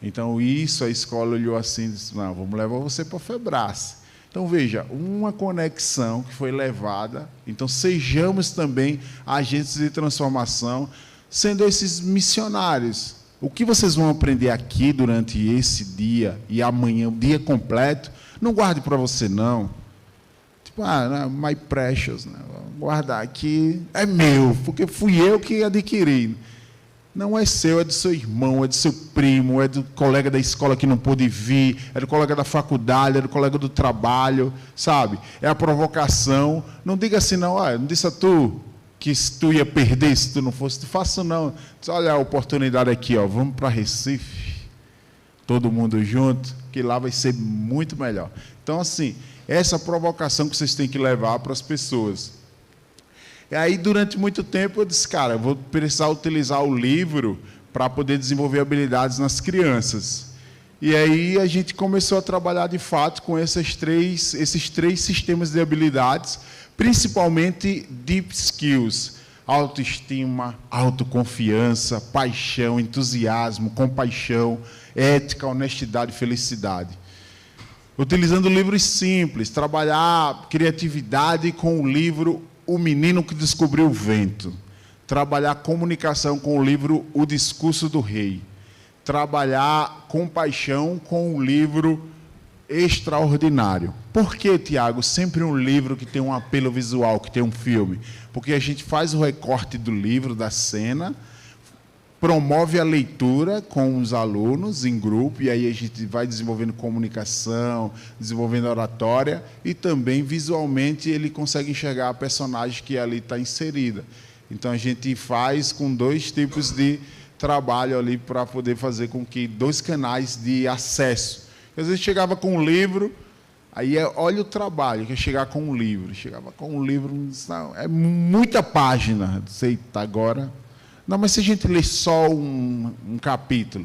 Então, isso a escola olhou assim e disse, não, vamos levar você para a Febrace. Então, veja, uma conexão que foi levada. Então, sejamos também agentes de transformação, sendo esses missionários. O que vocês vão aprender aqui durante esse dia e amanhã, o dia completo, não guarde para você, não. Tipo, my precious, né? Vou guardar aqui, é meu, porque fui eu que adquiri. Não é seu, é do seu irmão, é do seu primo, é do colega da escola que não pôde vir, é do colega da faculdade, é do colega do trabalho, sabe? É a provocação. Não diga assim, não, não disse a tu que se tu ia perder se tu não fosse, tu faça não. Diz, olha a oportunidade aqui, vamos para Recife, todo mundo junto, que lá vai ser muito melhor. Então, assim, essa provocação que vocês têm que levar para as pessoas. E aí, durante muito tempo, eu disse, cara, eu vou precisar utilizar o livro para poder desenvolver habilidades nas crianças. E aí a gente começou a trabalhar, de fato, com esses três sistemas de habilidades, principalmente deep skills, autoestima, autoconfiança, paixão, entusiasmo, compaixão, ética, honestidade e felicidade. Utilizando livros simples, trabalhar criatividade com o livro O Menino que Descobriu o Vento, trabalhar comunicação com o livro O Discurso do Rei, trabalhar compaixão com o livro Extraordinário. Por que, Tiago, sempre um livro que tem um apelo visual, que tem um filme? Porque a gente faz o recorte do livro, da cena, promove a leitura com os alunos em grupo, e aí a gente vai desenvolvendo comunicação, desenvolvendo oratória, e também visualmente ele consegue enxergar a personagem que ali está inserida. Então a gente faz com 2 tipos de trabalho ali para poder fazer com que 2 canais de acesso. Às vezes chegava com um livro, aí olha o trabalho, que é chegar com um livro. Chegava com um livro, não, é muita página. Eita, agora... Não, mas se a gente lê só um capítulo,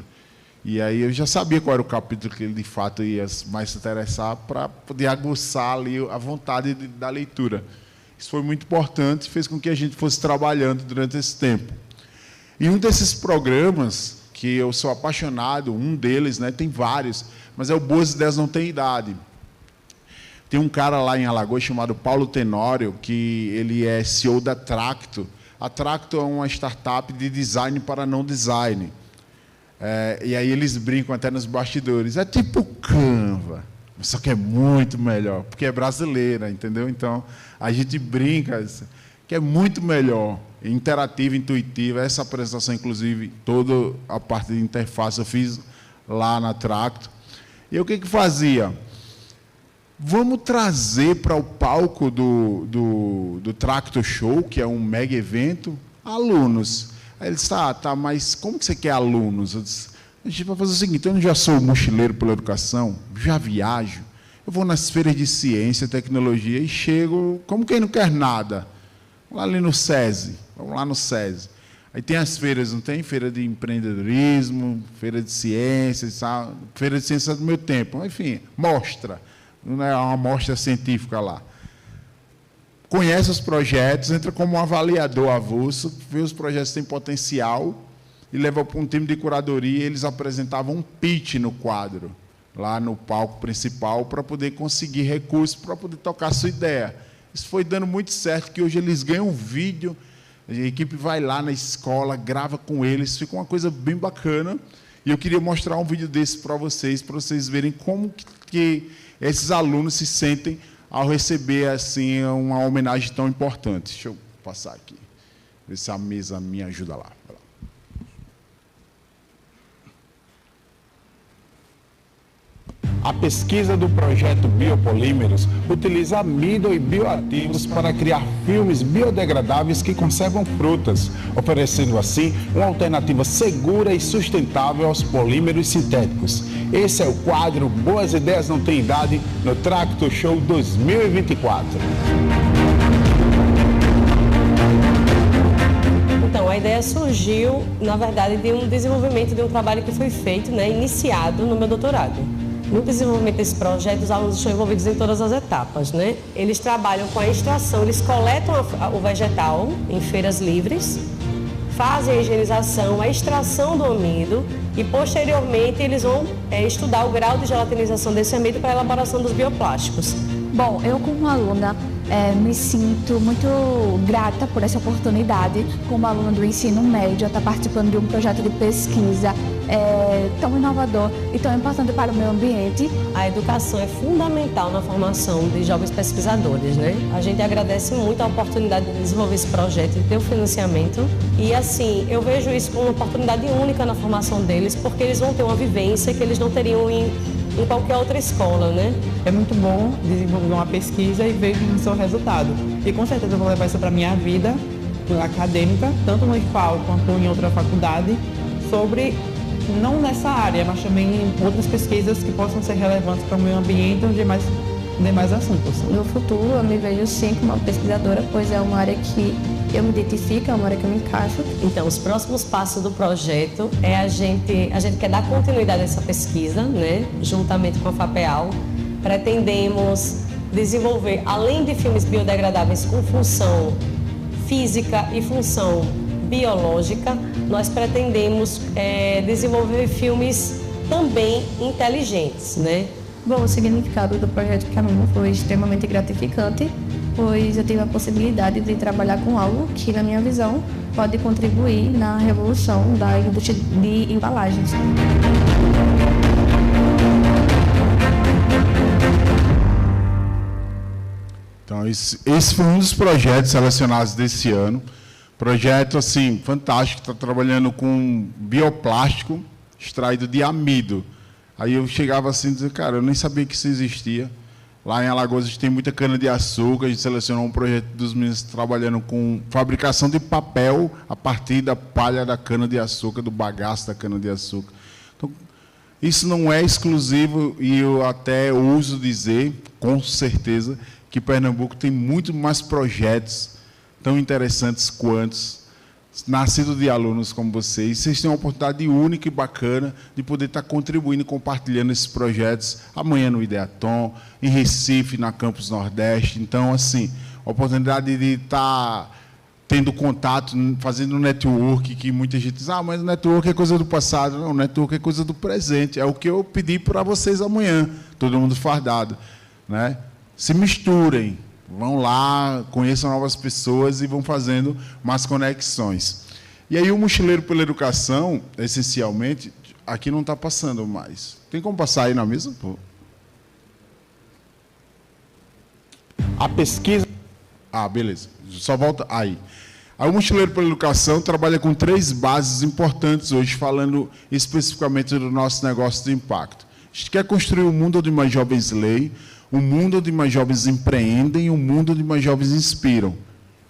e aí eu já sabia qual era o capítulo que ele de fato ia mais se interessar para poder aguçar ali a vontade da leitura. Isso foi muito importante, fez com que a gente fosse trabalhando durante esse tempo. E um desses programas, que eu sou apaixonado, um deles, né, tem vários, mas é o Boas Ideias Não Tem Idade. Tem um cara lá em Alagoas chamado Paulo Tenório, que ele é CEO da Tracto. A Tracto é uma startup de design para não design. E aí eles brincam até nos bastidores. É tipo Canva, só que é muito melhor, porque é brasileira, entendeu? Então, a gente brinca que é muito melhor, interativa, intuitiva. Essa apresentação, inclusive, toda a parte de interface eu fiz lá na Tracto. E o que fazia? Vamos trazer para o palco do Tracto Show, que é um mega evento, alunos. Aí ele disse, mas como que você quer alunos? Eu disse, a gente vai fazer o seguinte, eu já sou mochileiro pela educação, já viajo, eu vou nas feiras de ciência, tecnologia e chego, como quem não quer nada. Vamos ali no SESI, vamos lá no SESI. Aí tem as feiras, não tem? Feira de empreendedorismo, feira de ciências, feira de ciências do meu tempo, enfim, mostra. Não é uma amostra científica lá. Conhece os projetos, entra como um avaliador avulso, vê os projetos que têm potencial e leva para um time de curadoria. Eles apresentavam um pitch no quadro, lá no palco principal, para poder conseguir recursos, para poder tocar a sua ideia. Isso foi dando muito certo, que hoje eles ganham um vídeo, a equipe vai lá na escola, grava com eles, fica uma coisa bem bacana. E eu queria mostrar um vídeo desse para vocês verem como que esses alunos se sentem ao receber assim uma homenagem tão importante. Deixa eu passar aqui, ver se a mesa me ajuda lá. A pesquisa do projeto Biopolímeros utiliza amido e bioativos para criar filmes biodegradáveis que conservam frutas, oferecendo assim uma alternativa segura e sustentável aos polímeros sintéticos. Esse é o quadro Boas Ideias Não Têm Idade no Tractor Show 2024. Então, a ideia surgiu, na verdade, de um desenvolvimento de um trabalho que foi feito, iniciado no meu doutorado. No desenvolvimento desse projeto, os alunos estão envolvidos em todas as etapas, Eles trabalham com a extração, eles coletam o vegetal em feiras livres, fazem a higienização, a extração do amido e, posteriormente, eles vão estudar o grau de gelatinização desse amido para a elaboração dos bioplásticos. Bom, eu como aluna me sinto muito grata por essa oportunidade, como aluna do ensino médio, estar participando de um projeto de pesquisa tão inovador e tão importante para o meio ambiente. A educação é fundamental na formação de jovens pesquisadores, A gente agradece muito a oportunidade de desenvolver esse projeto, de ter o financiamento e, assim, eu vejo isso como uma oportunidade única na formação deles, porque eles vão ter uma vivência que eles não teriam em qualquer outra escola, É muito bom desenvolver uma pesquisa e ver o seu resultado. E com certeza eu vou levar isso para a minha vida acadêmica, tanto no IFAL quanto em outra faculdade, sobre, não nessa área, mas também em outras pesquisas que possam ser relevantes para o meio ambiente e demais assuntos. No futuro eu me vejo sim como uma pesquisadora, pois é uma área que eu me identifico, é uma área que eu me encaixo. Então, os próximos passos do projeto a gente quer dar continuidade a essa pesquisa, juntamente com a FAPEAL. Pretendemos desenvolver, além de filmes biodegradáveis com função física e função biológica, nós pretendemos desenvolver filmes também inteligentes, Bom, o significado do projeto para mim foi extremamente gratificante, pois eu tive a possibilidade de trabalhar com algo que, na minha visão, pode contribuir na revolução da indústria de embalagens. Então, esse foi um dos projetos selecionados desse ano. Projeto, assim, fantástico, está trabalhando com bioplástico extraído de amido. Aí eu chegava assim e dizia, cara, eu nem sabia que isso existia. Lá em Alagoas a gente tem muita cana-de-açúcar, a gente selecionou um projeto dos meninos trabalhando com fabricação de papel a partir da palha da cana-de-açúcar, do bagaço da cana-de-açúcar. Então, isso não é exclusivo e eu até ouso dizer, com certeza, que Pernambuco tem muito mais projetos tão interessantes quanto nascidos de alunos como vocês. Vocês têm uma oportunidade única e bacana de poder estar contribuindo e compartilhando esses projetos amanhã no Ideatom, em Recife, na Campus Nordeste. Então, assim, a oportunidade de estar tendo contato, fazendo um network, que muita gente diz, mas o network é coisa do passado. Não, o network é coisa do presente. É o que eu pedi para vocês amanhã, todo mundo fardado, Se misturem. Vão lá, conheçam novas pessoas e vão fazendo mais conexões. E aí o Mochileiro pela Educação, essencialmente, aqui não está passando mais. Tem como passar aí na mesa? Pô? A pesquisa... beleza. Só volta aí. Aí o Mochileiro pela Educação trabalha com 3 bases importantes hoje, falando especificamente do nosso negócio de impacto. A gente quer construir um mundo onde mais jovens leem, um mundo onde mais jovens empreendem, um mundo onde mais jovens inspiram.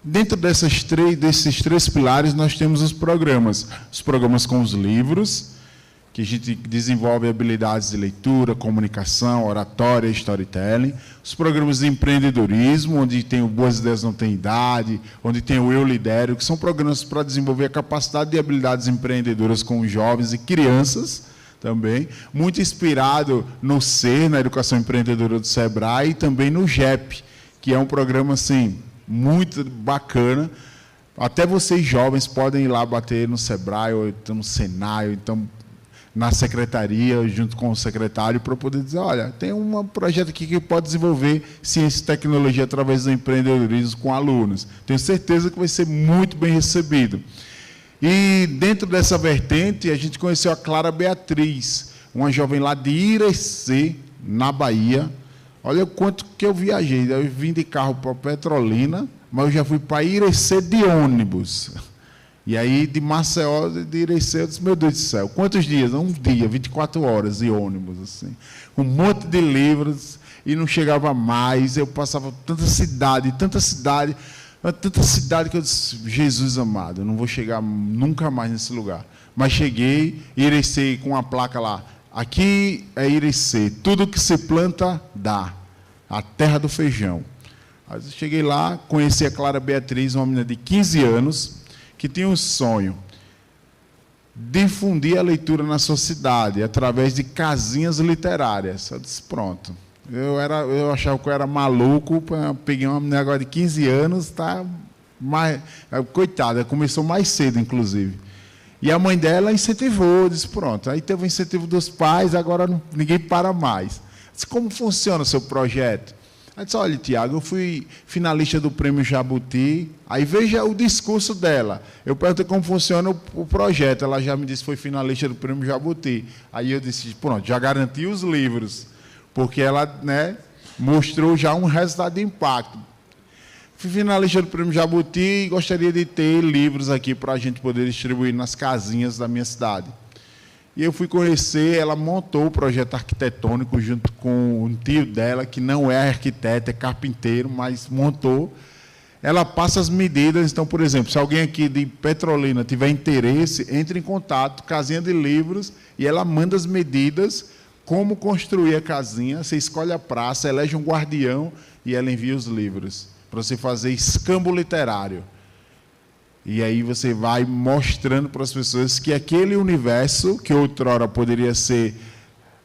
Dentro desses 3 pilares, nós temos os programas. Os programas com os livros, que a gente desenvolve habilidades de leitura, comunicação, oratória, storytelling. Os programas de empreendedorismo, onde tem o Boas Ideias Não Têm Idade, onde tem o Eu Lidero, que são programas para desenvolver a capacidade de habilidades empreendedoras com os jovens e crianças, também, muito inspirado no SER, na Educação Empreendedora do Sebrae, e também no GEP, que é um programa assim, muito bacana. Até vocês jovens podem ir lá bater no Sebrae, ou então no Senai, ou então na secretaria, junto com o secretário, para poder dizer, olha, tem um projeto aqui que pode desenvolver ciência e tecnologia através do empreendedorismo com alunos. Tenho certeza que vai ser muito bem recebido. E dentro dessa vertente, a gente conheceu a Clara Beatriz, uma jovem lá de Irecê, na Bahia. Olha o quanto que eu viajei. Eu vim de carro para Petrolina, mas eu já fui para Irecê de ônibus. E aí, de Maceió, de Irecê, eu disse, meu Deus do céu, quantos dias? Um dia, 24 horas de ônibus, assim. Um monte de livros, e não chegava mais. Eu passava tanta cidade que eu disse, Jesus amado, eu não vou chegar nunca mais nesse lugar. Mas cheguei, Irecê, com uma placa lá, aqui é Irecê, tudo que se planta, dá. A terra do feijão. Aí eu cheguei lá, conheci a Clara Beatriz, uma menina de 15 anos, que tinha um sonho, difundir a leitura na sua cidade, através de casinhas literárias. Eu disse, pronto. Eu achava que eu era maluco, peguei uma menina agora de 15 anos, tá mais, coitada, começou mais cedo, inclusive. E a mãe dela incentivou, disse, pronto. Aí teve o incentivo dos pais, agora ninguém para mais. Eu disse, como funciona o seu projeto? Aí disse, olha, Tiago, eu fui finalista do Prêmio Jabuti, aí veja o discurso dela. Eu perguntei como funciona o projeto, ela já me disse que foi finalista do Prêmio Jabuti. Aí eu disse, pronto, já garanti os livros, porque ela, né, mostrou já um resultado de impacto. Fui finalista do Prêmio Jabuti e gostaria de ter livros aqui para a gente poder distribuir nas casinhas da minha cidade. E eu fui conhecer, ela montou o projeto arquitetônico junto com um tio dela, que não é arquiteto, é carpinteiro, mas montou. Ela passa as medidas, então, por exemplo, se alguém aqui de Petrolina tiver interesse, entre em contato, casinha de livros, e ela manda as medidas, como construir a casinha, você escolhe a praça, elege um guardião e ela envia os livros, para você fazer escambo literário. E aí você vai mostrando para as pessoas que aquele universo, que outrora poderia ser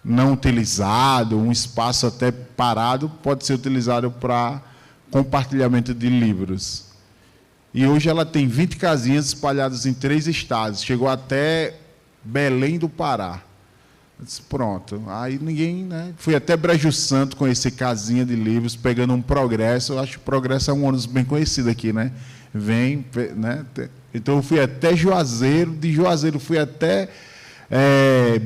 não utilizado, um espaço até parado, pode ser utilizado para compartilhamento de livros. E hoje ela tem 20 casinhas espalhadas em 3 estados. Chegou até Belém do Pará. Eu disse, pronto. Aí ninguém, né? Fui até Brejo Santo conhecer casinha de livros, pegando um Progresso. Eu acho que o Progresso é um ônibus bem conhecido aqui, né? Vem, né? Então eu fui até Juazeiro, de Juazeiro fui até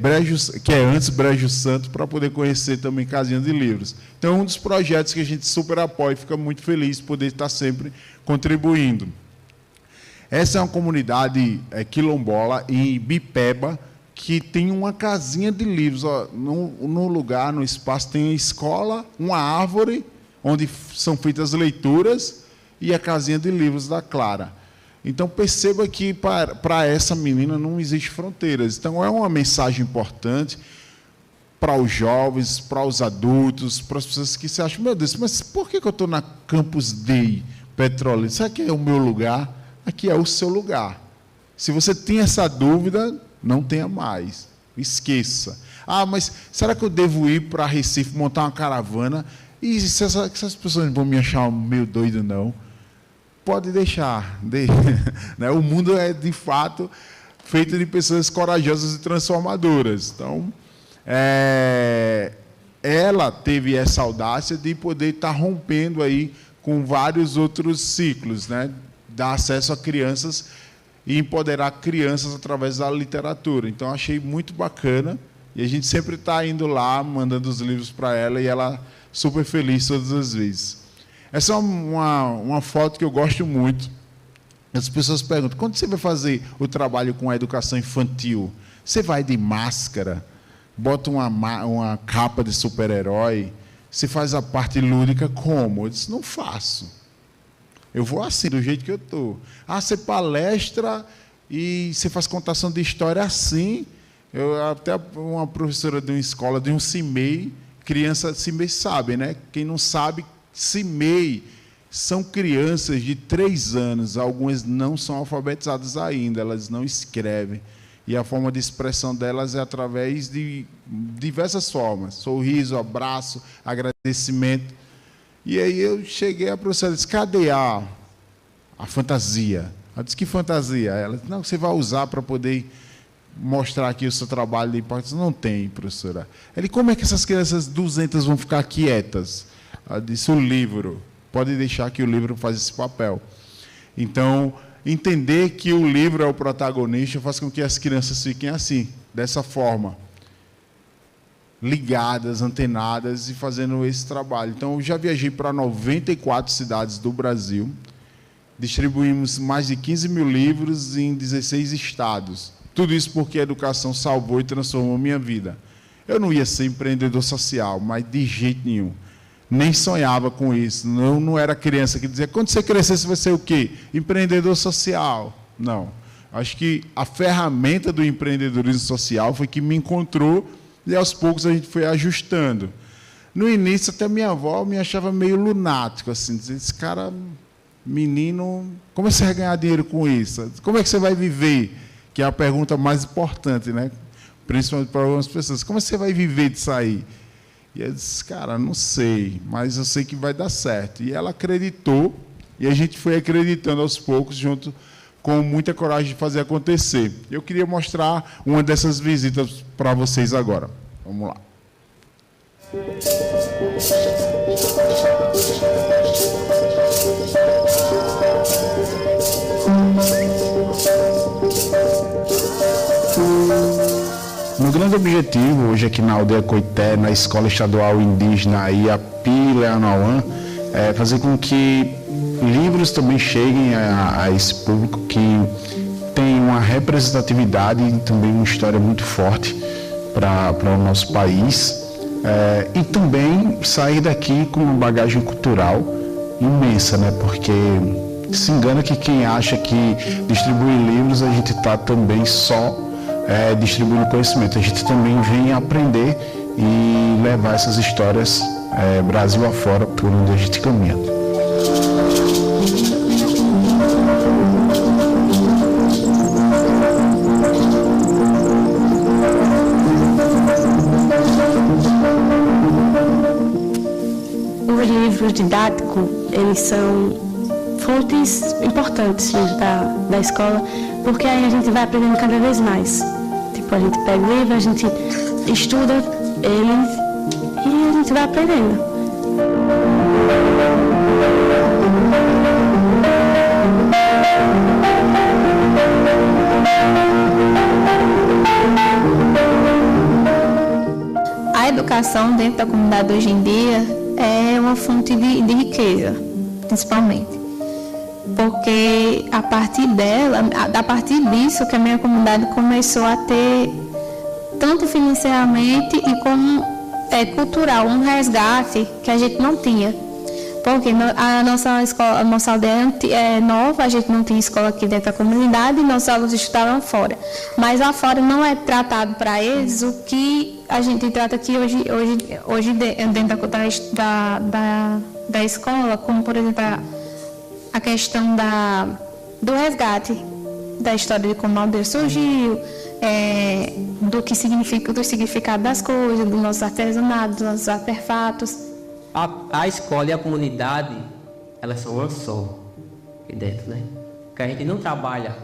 Brejo, que é antes Brejo Santo, para poder conhecer também casinhas de livros. Então é um dos projetos que a gente super apoia e fica muito feliz de poder estar sempre contribuindo. Essa é uma comunidade quilombola em Bipeba, que tem uma casinha de livros. Ó, no lugar, no espaço, tem uma escola, uma árvore, onde são feitas leituras, e a casinha de livros da Clara. Então, perceba que para essa menina não existe fronteiras. Então, é uma mensagem importante para os jovens, para os adultos, para as pessoas que se acham, meu Deus, mas por que eu estou na Campus Day Petrolina? Será que é o meu lugar? Aqui é o seu lugar. Se você tem essa dúvida, não tenha mais. Esqueça. Ah, mas será que eu devo ir para Recife, montar uma caravana? E se essas pessoas vão me achar meio doido, não? Pode deixar. Né? O mundo é, de fato, feito de pessoas corajosas e transformadoras. Então, ela teve essa audácia de poder estar rompendo aí com vários outros ciclos, né? Dar acesso a crianças e empoderar crianças através da literatura. Então, achei muito bacana. E a gente sempre está indo lá, mandando os livros para ela, e ela super feliz todas as vezes. Essa é uma foto que eu gosto muito. As pessoas perguntam, quando você vai fazer o trabalho com a educação infantil, você vai de máscara, bota uma capa de super-herói, você faz a parte lúdica como? Eu disse, não faço. Eu vou assim, do jeito que eu estou. Ah, você palestra e você faz contação de história assim. Até uma professora de uma escola, de um CIMEI, criança CIMEI sabe, né? Quem não sabe, CIMEI são crianças de 3 anos, algumas não são alfabetizadas ainda, elas não escrevem. E a forma de expressão delas é através de diversas formas, sorriso, abraço, agradecimento. E aí eu cheguei, a professora disse, cadê a fantasia? Eu disse, que fantasia? Ela disse, não, você vai usar para poder mostrar aqui o seu trabalho de impacto. Não tem, professora. Ele, como é que essas crianças 200 vão ficar quietas? Ela disse, o livro. Pode deixar que o livro faz esse papel. Então, entender que o livro é o protagonista faz com que as crianças fiquem assim, dessa forma, ligadas, antenadas e fazendo esse trabalho. Então, eu já viajei para 94 cidades do Brasil Distribuímos mais de 15 mil livros em 16 estados. Tudo isso porque a educação salvou e transformou minha vida. Eu não ia ser empreendedor social, mas de jeito nenhum. Nem sonhava com isso. Não era criança que dizia, quando você crescer, você vai ser o quê? Empreendedor social. Não. Acho que a ferramenta do empreendedorismo social foi que me encontrou e aos poucos a gente foi ajustando. No início, até minha avó me achava meio lunático, assim, dizia, esse cara, menino, como você vai ganhar dinheiro com isso? Como é que você vai viver? Que é a pergunta mais importante, né? Principalmente para algumas pessoas. Como você vai viver disso aí? E eu disse, cara, não sei, mas eu sei que vai dar certo. E ela acreditou, e a gente foi acreditando aos poucos, junto com muita coragem de fazer acontecer. Eu queria mostrar uma dessas visitas para vocês agora. Vamos lá. Um grande objetivo hoje aqui na aldeia Coité, na Escola Estadual Indígena Iapi Leanauã, é fazer com que livros também cheguem a esse público que tem uma representatividade e também uma história muito forte para o nosso país, e também sair daqui com uma bagagem cultural imensa, né? Porque se engana que quem acha que distribuir livros a gente está também só distribuindo conhecimento. A gente também vem aprender e levar essas histórias Brasil afora por onde a gente caminha. Os livros didáticos, eles são fontes importantes da escola, porque aí a gente vai aprendendo cada vez mais. Tipo, a gente pega o livro, a gente estuda ele e a gente vai aprendendo. A educação dentro da comunidade hoje em dia é uma fonte de riqueza, principalmente. Porque a partir disso que a minha comunidade começou a ter, tanto financeiramente e como cultural, um resgate que a gente não tinha. Porque a nossa escola, a nossa aldeia é nova, a gente não tinha escola aqui dentro da comunidade e nossos alunos estudavam fora. Mas lá fora não é tratado para eles o que a gente trata aqui hoje dentro da escola, como por exemplo a questão do resgate da história de como a aldeia surgiu, do significado das coisas, dos nossos artesanatos, dos nossos artefatos. A escola e a comunidade, elas são uma só aqui dentro, né? Porque a gente não trabalha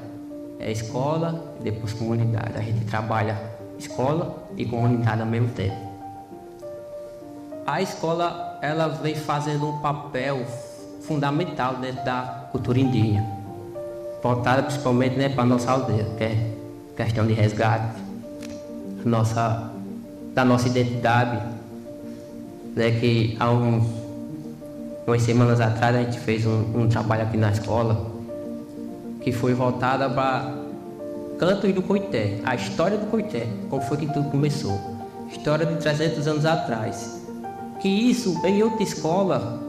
escola e depois comunidade. A gente trabalha escola e comunidade ao mesmo tempo. A escola, ela vem fazendo um papel fundamental dentro da cultura indígena, voltada principalmente, né, para a nossa aldeia, que é questão de resgate da nossa identidade, né, que há umas semanas atrás a gente fez um trabalho aqui na escola que foi voltada para Cantos do Coité, a história do Coité, como foi que tudo começou, história de 300 anos atrás, que isso em outra escola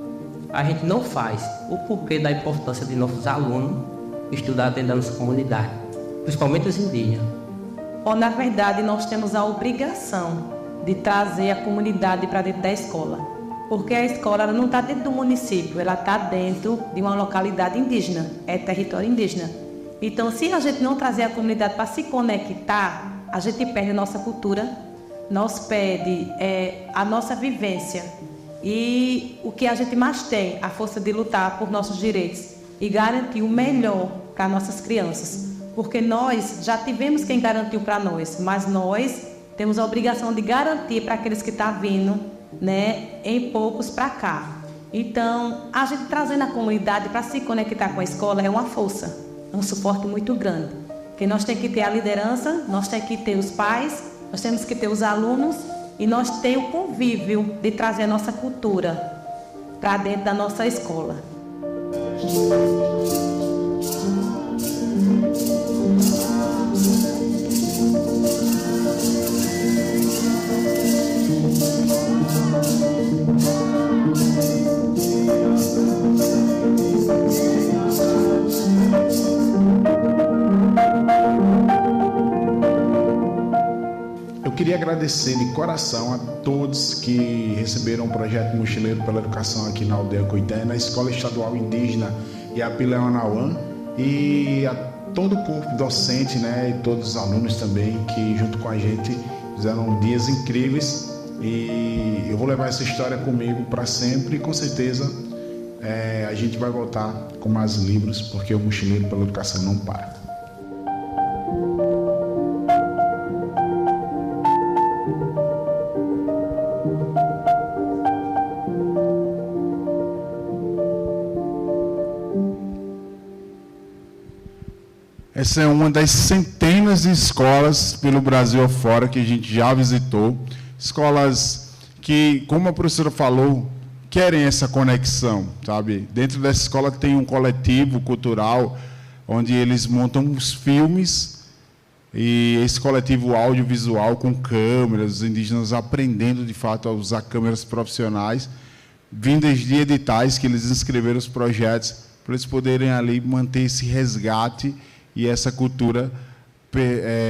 a gente não faz, o porquê da importância de nossos alunos estudar dentro da nossa comunidade, principalmente os indígenas. Na verdade, nós temos a obrigação de trazer a comunidade para dentro da escola, porque a escola ela não está dentro do município, ela está dentro de uma localidade indígena, é território indígena. Então, se a gente não trazer a comunidade para se conectar, a gente perde a nossa cultura, nós perde a nossa vivência e o que a gente mais tem, a força de lutar por nossos direitos e garantir o melhor para nossas crianças, porque nós já tivemos quem garantiu para nós, mas nós temos a obrigação de garantir para aqueles que estão vindo, né, em poucos para cá. Então, a gente trazendo a comunidade para se conectar com a escola é uma força, é um suporte muito grande. Porque nós temos que ter a liderança, nós temos que ter os pais, nós temos que ter os alunos e nós temos o convívio de trazer a nossa cultura para dentro da nossa escola. agradecer de coração a todos que receberam o projeto Mochileiro pela Educação aqui na Aldeia Coité, na Escola Estadual Indígena Iapileuanauã, e a todo o corpo docente, né, e todos os alunos também que junto com a gente fizeram dias incríveis. E eu vou levar essa história comigo para sempre, e com certeza a gente vai voltar com mais livros, porque o Mochileiro pela Educação não para. Essa é uma das centenas de escolas pelo Brasil afora que a gente já visitou. Escolas que, como a professora falou, querem essa conexão, sabe? Dentro dessa escola tem um coletivo cultural, onde eles montam os filmes, e esse coletivo audiovisual com câmeras, os indígenas aprendendo, de fato, a usar câmeras profissionais, vindas de editais que eles inscreveram os projetos, para eles poderem ali manter esse resgate e essa cultura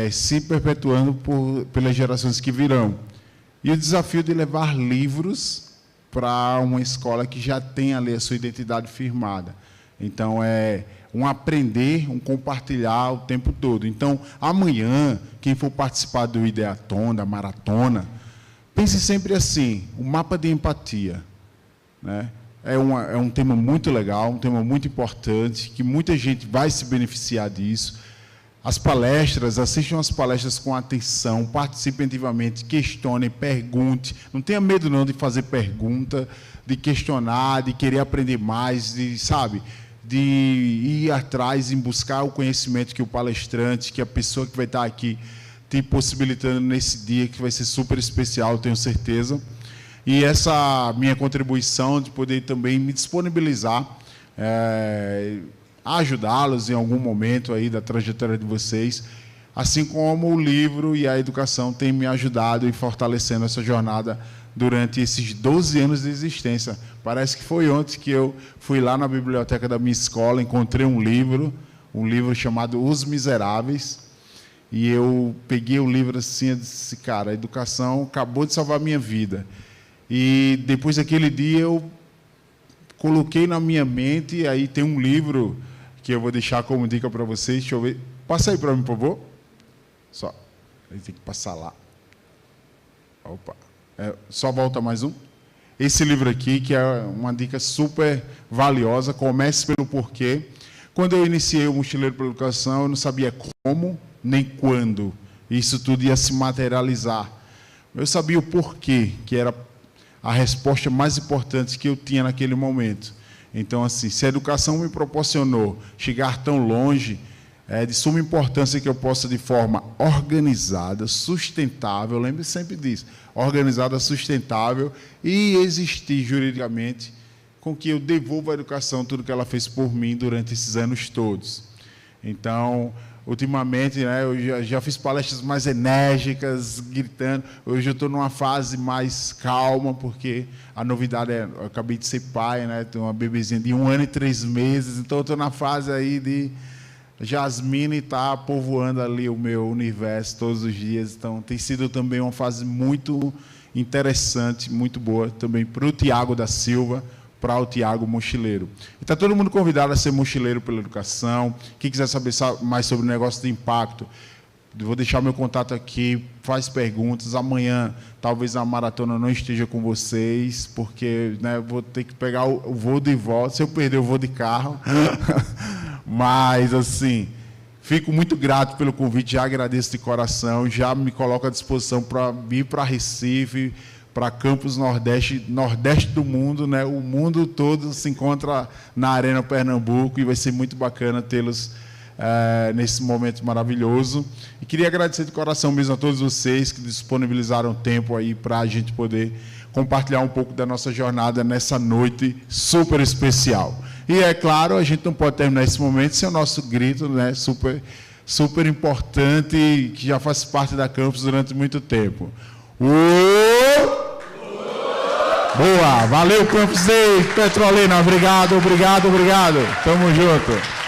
se perpetuando pelas gerações que virão. E o desafio de levar livros para uma escola que já tem ali a sua identidade firmada. Então, é um aprender, um compartilhar o tempo todo. Então, amanhã, quem for participar do Ideaton, da maratona, pense sempre assim, o mapa de empatia, né? É um tema muito legal, um tema muito importante, que muita gente vai se beneficiar disso. As palestras, assistam as palestras com atenção, participem ativamente, questionem, pergunte. Não tenha medo não de fazer pergunta, de questionar, de querer aprender mais, de ir atrás em buscar o conhecimento que o palestrante, que a pessoa que vai estar aqui te possibilitando nesse dia, que vai ser super especial, tenho certeza. E essa minha contribuição de poder também me disponibilizar a ajudá-los em algum momento aí da trajetória de vocês, assim como o livro e a educação têm me ajudado e fortalecendo essa jornada durante esses 12 anos de existência. Parece que foi ontem que eu fui lá na biblioteca da minha escola, encontrei um livro chamado Os Miseráveis, e eu peguei o livro assim e disse, cara, a educação acabou de salvar a minha vida. E depois daquele dia eu coloquei na minha mente, e aí tem um livro que eu vou deixar como dica para vocês. Deixa eu ver. Passa aí para mim, por favor. Só. Aí tem que passar lá. Opa. Só volta mais um. Esse livro aqui, que é uma dica super valiosa. Comece pelo porquê. Quando eu iniciei o Mochileiro pela Educação, eu não sabia como nem quando isso tudo ia se materializar. Eu sabia o porquê, que era a resposta mais importante que eu tinha naquele momento. Então, assim, se a educação me proporcionou chegar tão longe, é de suma importância que eu possa, de forma organizada, sustentável, lembre sempre disso, organizada, sustentável, e existir juridicamente, com que eu devolva à educação tudo que ela fez por mim durante esses anos todos. Então, ultimamente, né, eu já fiz palestras mais enérgicas, gritando. Hoje eu estou numa fase mais calma, porque a novidade eu acabei de ser pai, né, tenho uma bebezinha de 1 ano e 3 meses, então eu estou na fase aí de Jasmine está povoando ali o meu universo todos os dias. Então, tem sido também uma fase muito interessante, muito boa também para o Tiago da Silva, para o Tiago Mochileiro. Está todo mundo convidado a ser mochileiro pela educação. Quem quiser saber mais sobre o negócio de impacto, vou deixar meu contato aqui, faz perguntas. Amanhã, talvez a maratona não esteja com vocês, porque, né, vou ter que pegar o voo de volta. Se eu perder, eu vou de carro. Mas, assim, fico muito grato pelo convite, já agradeço de coração, já me coloco à disposição para vir para Recife, para Campus Nordeste, Nordeste do mundo, né? O mundo todo se encontra na Arena Pernambuco, e vai ser muito bacana tê-los nesse momento maravilhoso. E queria agradecer de coração mesmo a todos vocês que disponibilizaram tempo aí para a gente poder compartilhar um pouco da nossa jornada nessa noite super especial. E, é claro, a gente não pode terminar esse momento sem o nosso grito, né? Super importante, que já faz parte da Campus durante muito tempo. Boa! Valeu, Campus Day Petrolina. Obrigado. Tamo junto.